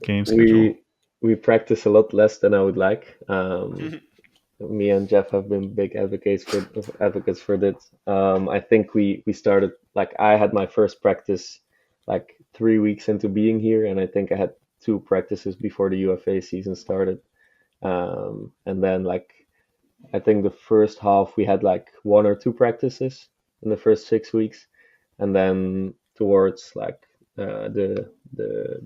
game schedule? We practice a lot less than I would like. Me and Jeff have been big advocates for this. I think we started, like, I had my first practice like 3 weeks into being here, and I think I had 2 practices before the UFA season started. And then like I think the first half we had like 1 or 2 practices in the first 6 weeks, and then towards like the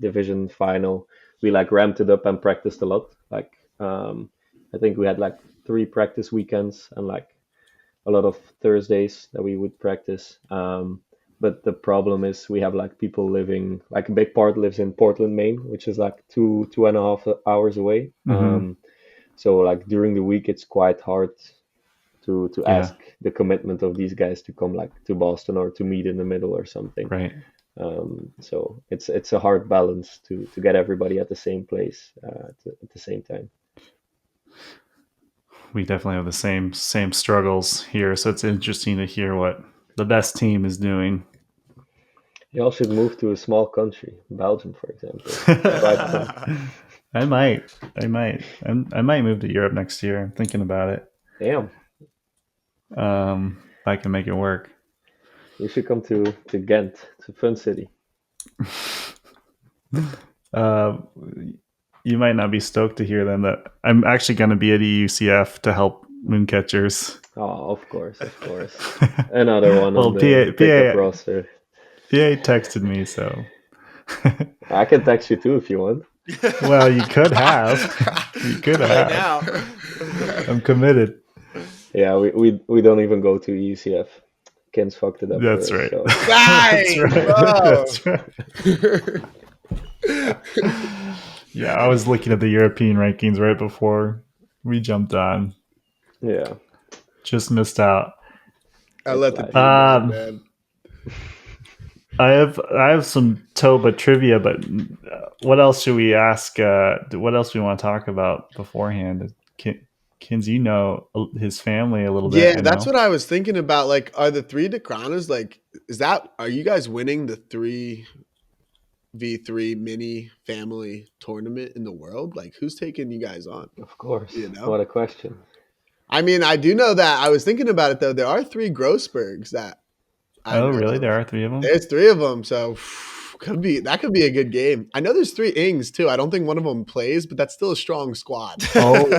division final, we like ramped it up and practiced a lot. Like I think we had like 3 practice weekends and like a lot of Thursdays that we would practice. But the problem is we have like people living, like a big part lives in Portland, Maine, which is like 2.5 hours away. So like during the week, it's quite hard to ask the commitment of these guys to come like to Boston or to meet in the middle or something. Right. So it's a hard balance to get everybody at the same place at the same time. We definitely have the same struggles here, so it's interesting to hear what the best team is doing. Y'all should move to a small country, Belgium, for example. I might move to Europe next year. I'm thinking about it. Damn. If I can make it work. You should come to Ghent. It's a fun city. You might not be stoked to hear then that I'm actually going to be at EUCF to help Mooncatchers. Oh, of course. Another one on the pickup roster. PA texted me, so I can text you too if you want. Well, you could have. Right now. I'm committed. Yeah, we don't even go to EUCF. Ken's fucked it up. That's right. So. That's right. Yeah, I was looking at the European rankings right before we jumped on. Yeah. Just missed out. I let the team down, man. I have some Tobe trivia, but what else should we ask? What else do we want to talk about beforehand? Kins, you know his family a little bit. Yeah, that's what I was thinking about. Like, are the 3 Decraenes, like, are you guys winning the 3v3 mini family tournament in the world? Like, who's taking you guys on? Of course. You know? What a question. I mean, I do know that. I was thinking about it, though. There are 3 Grossbergs that really? There are 3 of them? There's 3 of them, so that could be a good game. I know there's 3 Ings too. I don't think one of them plays, but that's still a strong squad. Oh, 2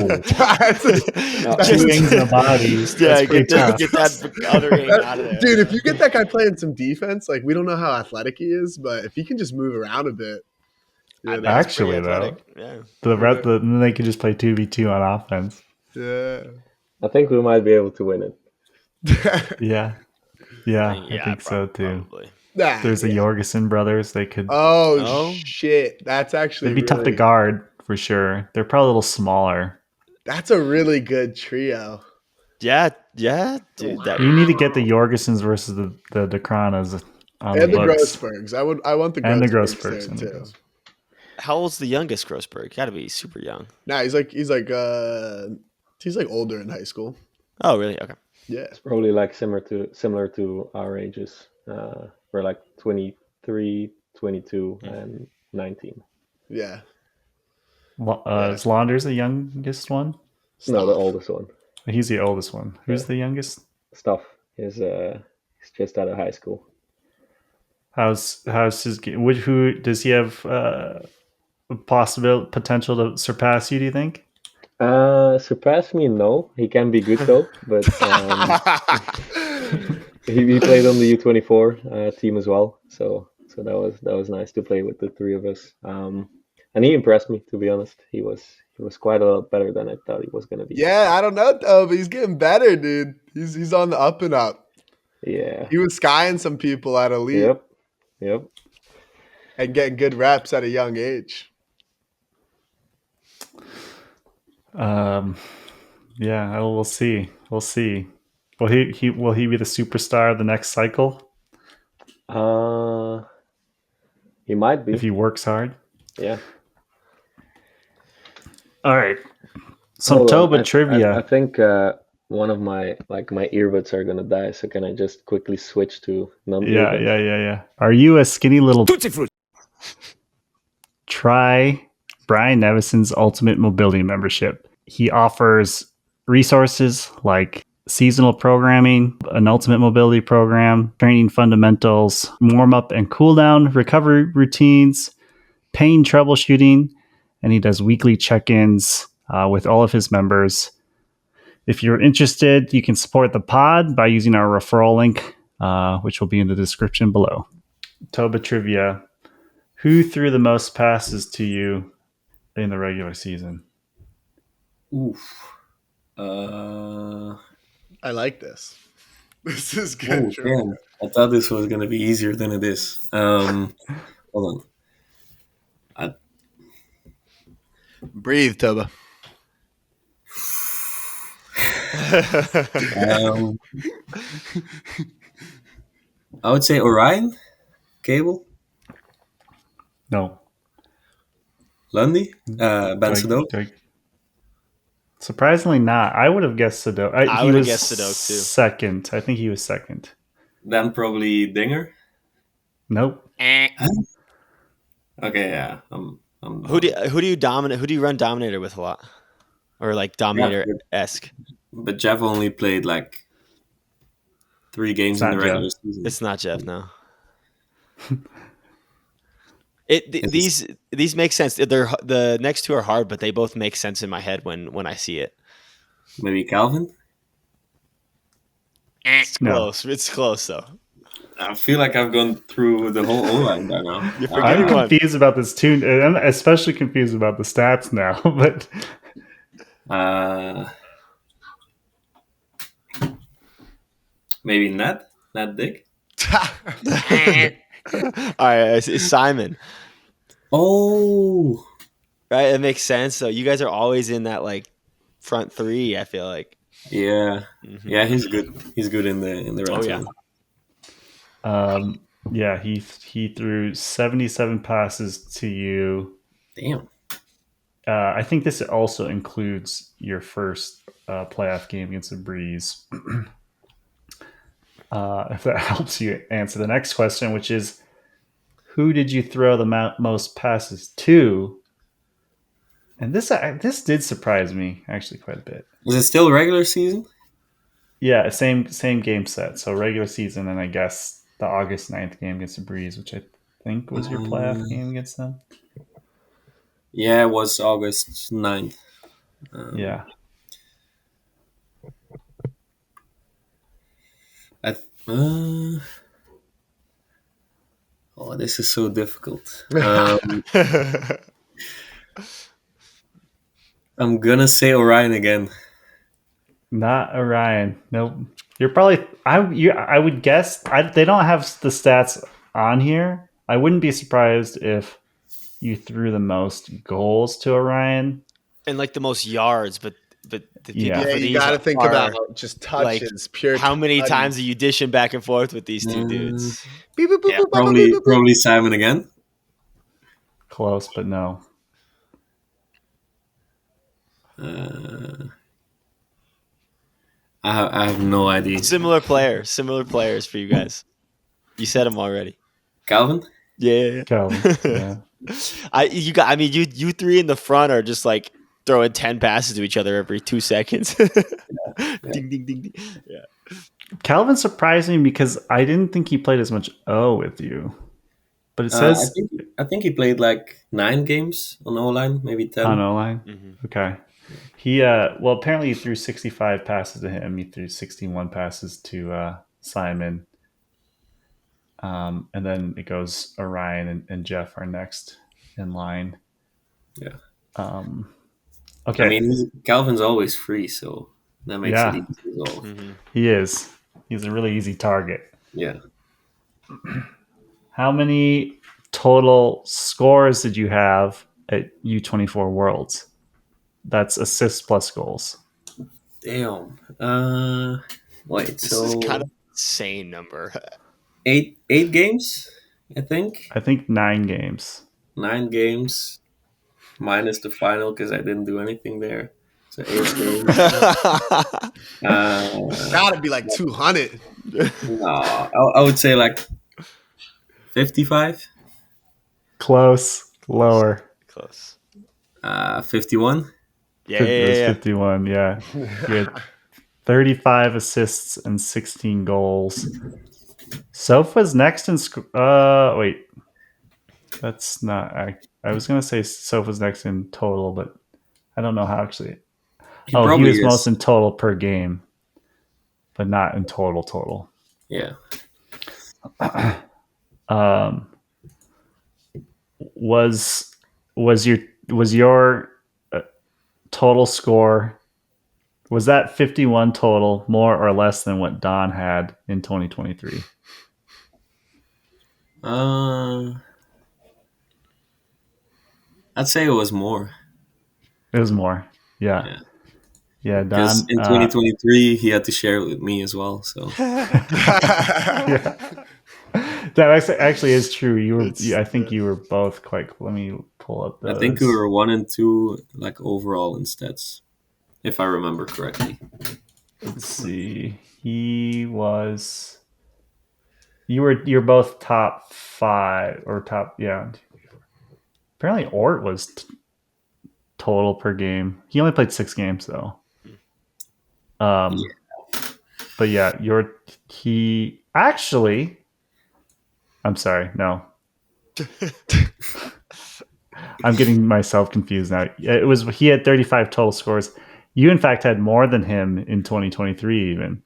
Ings in the body. Yeah, get that other Ing out of there. Dude, if you get that guy playing some defense, like, we don't know how athletic he is, but if he can just move around a bit. Yeah, think that's it's pretty Actually, though, athletic. Yeah. then they could just play 2v2 on offense. yeah. I think we might be able to win it. Yeah, I think so too. Probably. Nah, There's the yeah. Jorgensen brothers. They could. Oh, Oh. shit. That's actually They'd be tough to really, guard for sure. They're probably a little smaller. that's a really good trio. Yeah, dude. That You need to get the Jorgensens versus the Decranes on And the the books. Grossbergs. I want the And the Grossbergs Grossbergs. there And the too. Grossbergs. how old's the youngest Grossberg? Got to be super young. Nah, he's like older in high school. Oh, really? Okay. Yeah. It's probably like similar to our ages. We're like 23, 22, and 19. Yeah. Is Launders the youngest one? No, the Stop. oldest one. He's the oldest one. Who's Yeah. the youngest? Stuff is he's just out of high school. How's his game? Who does he have potential to surpass you? Do you think? Surpass me? No, he can be good though. But he played on the U24 team as well. So that was nice to play with the three of us. And he impressed me, to be honest. He was quite a lot better than I thought he was gonna be. Yeah, I don't know though, but he's getting better, dude. He's on the up and up. Yeah. He was skying some people at elite Yep. and getting good reps at a young age. Yeah, we'll see. We'll see. Will he be the superstar of the next cycle He might be. if he works hard? Yeah. All right. Some Hold on, Tobe trivia. I think one of my earbuds are gonna die. So can I just quickly switch to non-earbuds? Yeah. Are you a skinny little Try Brian Nevison's Ultimate Mobility membership. He offers resources like seasonal programming, an Ultimate Mobility program, training fundamentals, warm-up and cool-down recovery routines, pain troubleshooting, and he does weekly check-ins with all of his members. If you're interested, you can support the pod by using our referral link, which will be in the description below. Toba trivia. Who threw the most passes to you in the regular season? Oof. I like this. This is good. Oh, damn. I thought this was gonna be easier than it is. Hold on. Breathe, Toba. I would say Orion, Cable, No. Lundy, Ben Sadok. Surprisingly not. I would have guessed Sadok. I would have guessed Sadok too. Second. I think he was second. Then probably Dinger. Nope. Okay, yeah. Who do you dominate? Who do you run Dominator with a lot, or like Dominator-esque? But Jeff only played like 3 games in the regular season. It's not Jeff, no. These make sense. The next two are hard, but they both make sense in my head when I see it. Maybe Calvin. It's close. It's close though. I feel like I've gone through the whole O-line by now. You're forgetting I'm one. confused about this too. I'm especially confused about the stats now. But maybe Nat Dick. All right, it's Simon. Oh, Right, it makes sense. So you guys are always in that like front three. I feel like. yeah, Mhm. yeah. He's good. He's good in the red zone. yeah, he threw 77 passes to you. Damn. I think this also includes your first playoff game against the Breeze. If that helps you answer the next question, which is, who did you throw the most passes to? And this did surprise me actually quite a bit. Is it still regular season? Yeah, same game set. So regular season, and I guess the August 9th game against the Breeze, which I think was your playoff game against them. Yeah, it was August 9th. Yeah. Hold Oh, this is so difficult. I'm gonna say Orion again. Not Orion. Nope. You're probably. I would guess. They don't have the stats on here. I wouldn't be surprised if you threw the most goals to Orion. And like the most yards, but the people Yeah. for Yeah, you these got to think are, about just touches, pure. how many touches. times are you dishing back and forth with these two dudes? Beep, boop, boop, Yeah, boop, boop, boop, Probably boop, boop. Simon again. Close, but no. I have no idea. Similar players for you guys. You said them already. Calvin? Yeah. Calvin. Yeah. You three in the front are just like throwing 10 passes to each other every 2 seconds. Ding, ding, ding, ding. Yeah. Calvin surprised me because I didn't think he played as much O with you. But it says I think he played like 9 games on O-line, maybe 10. on O line. Mm-hmm. Okay. He well apparently he threw 65 passes to him. He threw 61 passes to Simon. And then it goes Orion and Jeff are next in line. Yeah. Okay. I mean, Calvin's always free, so that makes Yeah. it easy as well. Mm-hmm. He is. He's a really easy target. Yeah. How many total scores did you have at U24 Worlds? That's assists plus goals. Damn. Wait, This so is kind of an insane number. 8 games, I think. I think 9 games. 9 games minus the final because I didn't do anything there. So 8 games. Gotta be like 200. No, I would say like 55, Close. Lower. Close. 51. Yeah, It was yeah. 51, yeah. He had 35 assists and 16 goals. Soph was next in wait. That's not I was gonna say Soph was next in total, but I don't know how actually. He He probably was is. most in total per game, but not in total. Yeah. Was your total score, was that 51 total more or less than what Don had in 2023? I'd say it was more. It was more. Yeah. Yeah, Don. Because in 2023, he had to share it with me as well. So Yeah. That actually is true. I think you were both quite. Let me pull up those. I think we were 1 and 2, like overall in stats, if I remember correctly. Let's see. You're both top 5 or top. Yeah. Apparently, Ort was total per game. He only played 6 games though. But yeah, he actually. I'm sorry. No. I'm getting myself confused now. He had 35 total scores. You in fact had more than him in 2023 even.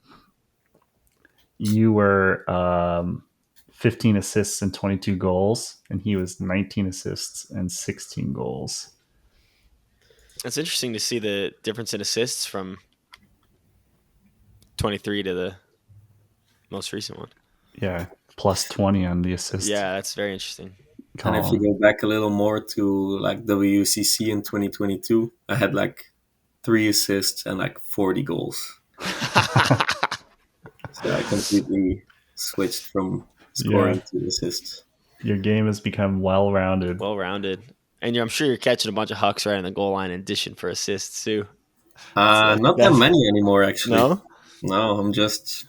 You were 15 assists and 22 goals, and he was 19 assists and 16 goals. It's interesting to see the difference in assists from 23 to the most recent one. Yeah, plus 20 on the assist. Yeah, that's very interesting. And if you go back a little more to like WCC in 2022, I had like 3 assists and like 40 goals. So I completely switched from scoring to assists. Your game has become well-rounded. Well-rounded. And I'm sure you're catching a bunch of hucks right on the goal line in addition for assists too. Not that many anymore, actually. No, I'm just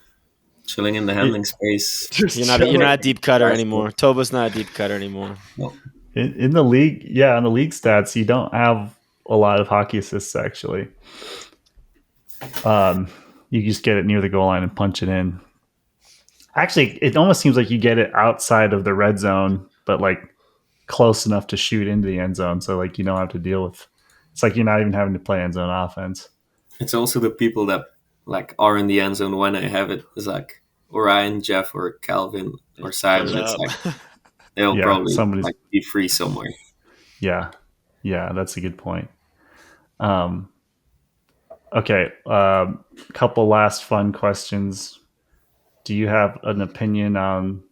chilling in the handling space. You're not a deep cutter anymore. Toba's not a deep cutter anymore. No. In the league, on the league stats, you don't have a lot of hockey assists actually. You just get it near the goal line and punch it in. Actually, it almost seems like you get it outside of the red zone, but like close enough to shoot into the end zone. So like you don't have to deal with. It's like you're not even having to play end zone offense. It's also the people that like are in the end zone when I have it. It's like Orion, Jeff, or Calvin, or Simon. It's like it'll Yeah, probably somebody's like be free somewhere. yeah, that's a good point. Okay, couple last fun questions. Do you have an opinion on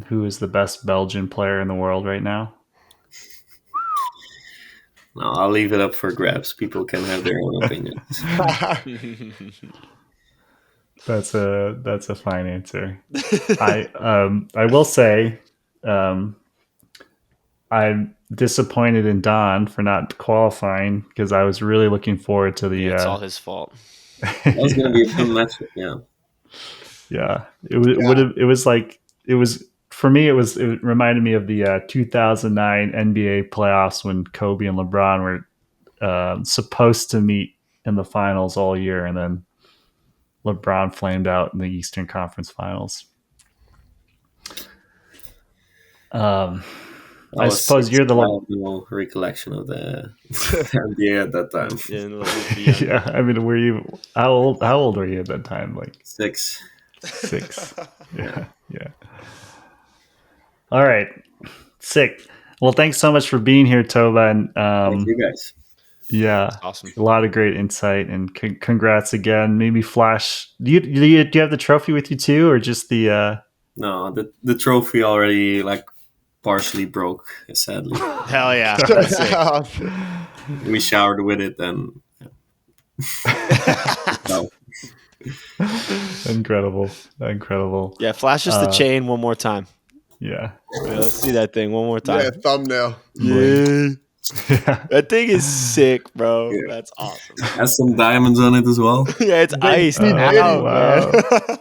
who is the best Belgian player in the world right now? No, I'll leave it up for grabs. People can have their own opinions. That's a fine answer. I will say, I'm disappointed in Don for not qualifying because I was really looking forward to the. Yeah, it's all his fault. That was going to be a fun matchup. Yeah. Yeah, it would have. It was like it was for me. It reminded me of the 2009 NBA playoffs when Kobe and LeBron were supposed to meet in the finals all year, and then LeBron flamed out in the Eastern Conference Finals. I suppose you're the. I have no recollection of the NBA at that time. Yeah, I mean, were you how old? How old were you at that time? Like 6. 6. Yeah. All right, sick. Well, thanks so much for being here, Toba. And Thank you guys. yeah, awesome. A lot of great insight, and congrats again. Maybe Flash. Do you have the trophy with you too, or just the? No, the trophy already like partially broke, sadly. Hell yeah. That's sick. We showered with it and no. Incredible. Yeah, flash us the chain one more time. Yeah. Let's see that thing one more time. Yeah, thumbnail. Yeah. Yeah. That thing is sick, bro. Yeah. That's awesome. Has some diamonds on it as well. Yeah, it's iced T. Diddy, out, wow. man.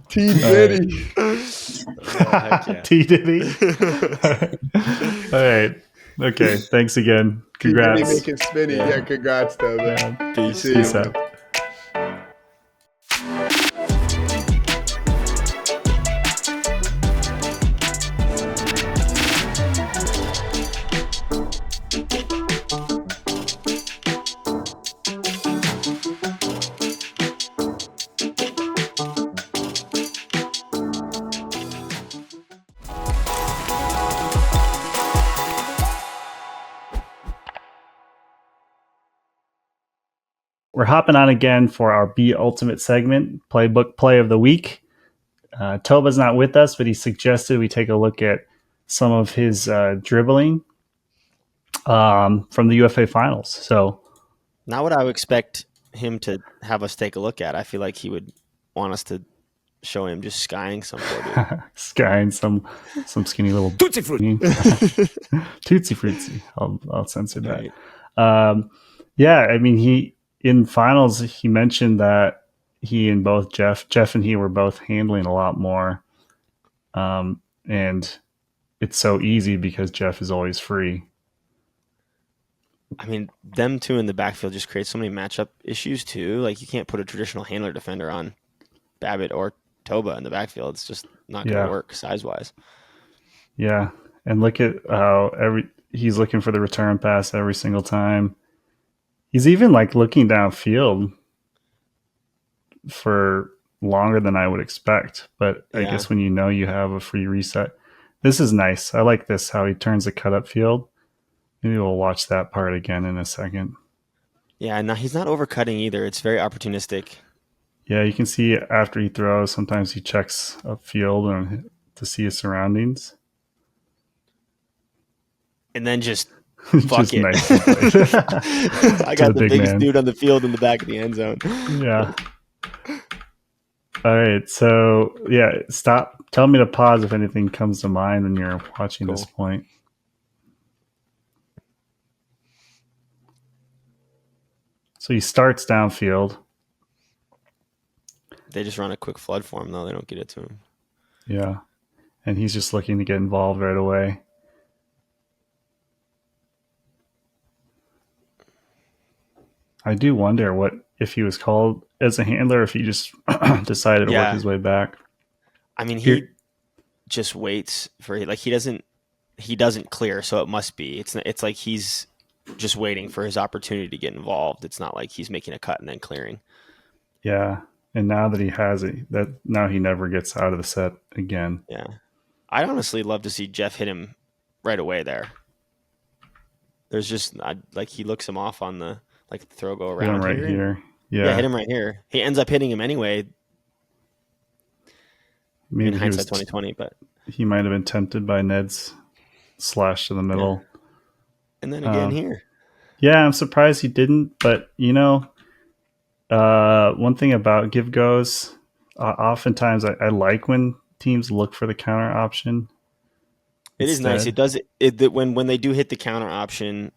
T. Diddy. Yeah. T. Diddy. All right. Okay. Thanks again. T. Diddy Congrats. making spinny. Yeah, congrats, though, man. Yeah. Peace. Peace out. We're hopping on again for our Be Ultimate segment, Playbook Play of the Week. Toba's not with us, but he suggested we take a look at some of his dribbling from the UFA finals. So, Not what I would expect him to have us take a look at. I feel like he would want us to show him just skying some poor dude. skying some skinny little Tootsie Fruit. Tootsie Fruitsy. I'll censor that. Right. Yeah, I mean, he in finals he mentioned that he and both Jeff and he were both handling a lot more, and it's so easy because Jeff is always free. I mean, them two in the backfield just create so many matchup issues too. Like you can't put a traditional handler defender on Babbitt or Toba in the backfield. It's just not going to work size wise. Yeah, and look at how he's looking for the return pass every single time. He's even like looking downfield for longer than I would expect. But I guess when you have a free reset, this is nice. I like this, how he turns the cut up field. Maybe we'll watch that part again in a second. Yeah, no, he's not overcutting either. It's very opportunistic. Yeah, you can see after he throws, sometimes he checks upfield and to see his surroundings. And then just fuck it. Nice. I got the biggest man. dude on the field in the back of the end zone. Yeah. All right. So, yeah, stop. Tell me to pause if anything comes to mind when you're watching this point. So he starts downfield. They just run a quick flood for him, though. They don't get it to him. Yeah. And he's just looking to get involved right away. I do wonder what if he was called as a handler, if he just decided to work his way back. I mean, he just waits for he doesn't clear, so it must be. It's like he's just waiting for his opportunity to get involved. It's not like he's making a cut and then clearing. Yeah. And now that he has it, now he never gets out of the set again. Yeah. I'd honestly love to see Jeff hit him right away there. There's just like he looks him off on the like the throw go Hit him around right here. here. Yeah, hit Yeah. him right here. He ends up hitting him anyway in Maybe he hindsight was 2020, but he might have been tempted by Ned's slash to the middle. and then again here. Yeah, I'm surprised he didn't, but one thing about give goes, oftentimes I like when teams look for the counter option. It is nice. instead. It does it when they do hit the counter option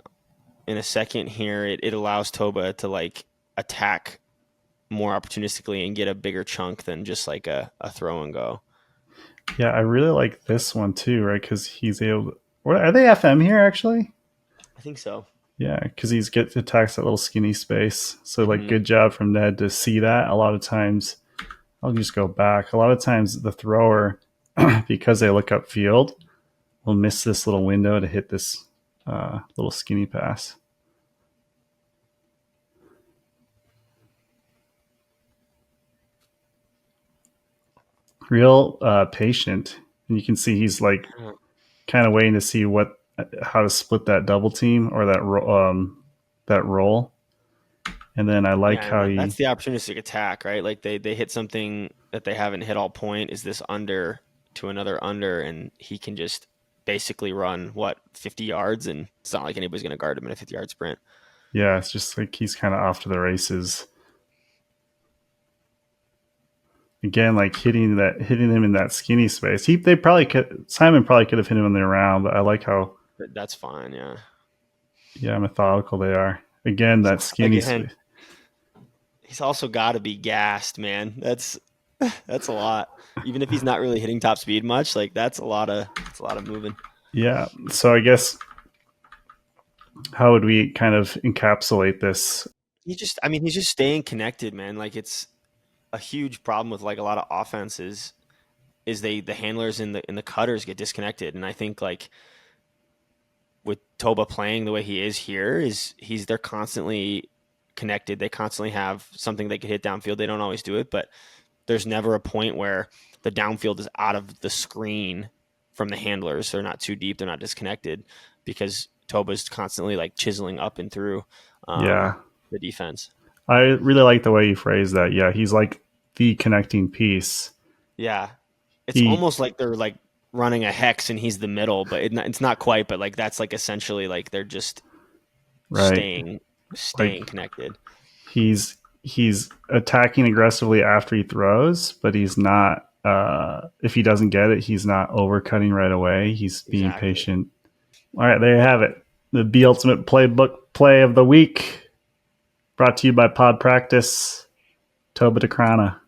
in a second here, it allows Toba to like attack more opportunistically and get a bigger chunk than just like a throw and go. Yeah, I really like this one too, right? Because he's able. Are they FM here actually? I think so. Yeah, because he's attacks that little skinny space. So like, good job from Ned to see that. A lot of times, I'll just go back. A lot of times the thrower, because they look upfield, will miss this little window to hit this little skinny pass. Real patient, and you can see he's like kind of waiting to see how to split that double team or that roll. And then I like how that's the opportunistic attack, right? Like they hit something that they haven't hit all point. Is this under to another under, and he can just basically run 50 yards, and it's not like anybody's going to guard him in a 50-yard sprint. Yeah, it's just like he's kind of off to the races. Again, like hitting him in that skinny space. Simon probably could have hit him in the round, but I like how that's fine. Yeah, methodical they are. Again, that skinny space. He's also got to be gassed, man. That's a lot. Even if he's not really hitting top speed much, like that's a lot of moving. Yeah. So I guess how would we kind of encapsulate this? He's just staying connected, man. Like it's a huge problem with like a lot of offenses is the handlers and the cutters get disconnected. And I think like with Toba playing the way he is here they're constantly connected. They constantly have something they could hit downfield. They don't always do it, but there's never a point where the downfield is out of the screen from the handlers. They're not too deep. They're not disconnected because Toba's constantly like chiseling up and through the defense. I really like the way you phrase that. Yeah, he's like the connecting piece. Yeah. It's almost like they're like running a hex and he's the middle, but it's not quite, but like that's like essentially like they're just staying like, connected. He's attacking aggressively after he throws, but he's not if he doesn't get it, he's not overcutting right away. He's being patient. All right, there you have it. The Ultimate Playbook play of the week. Brought to you by Pod Practice. Tobe Decraene.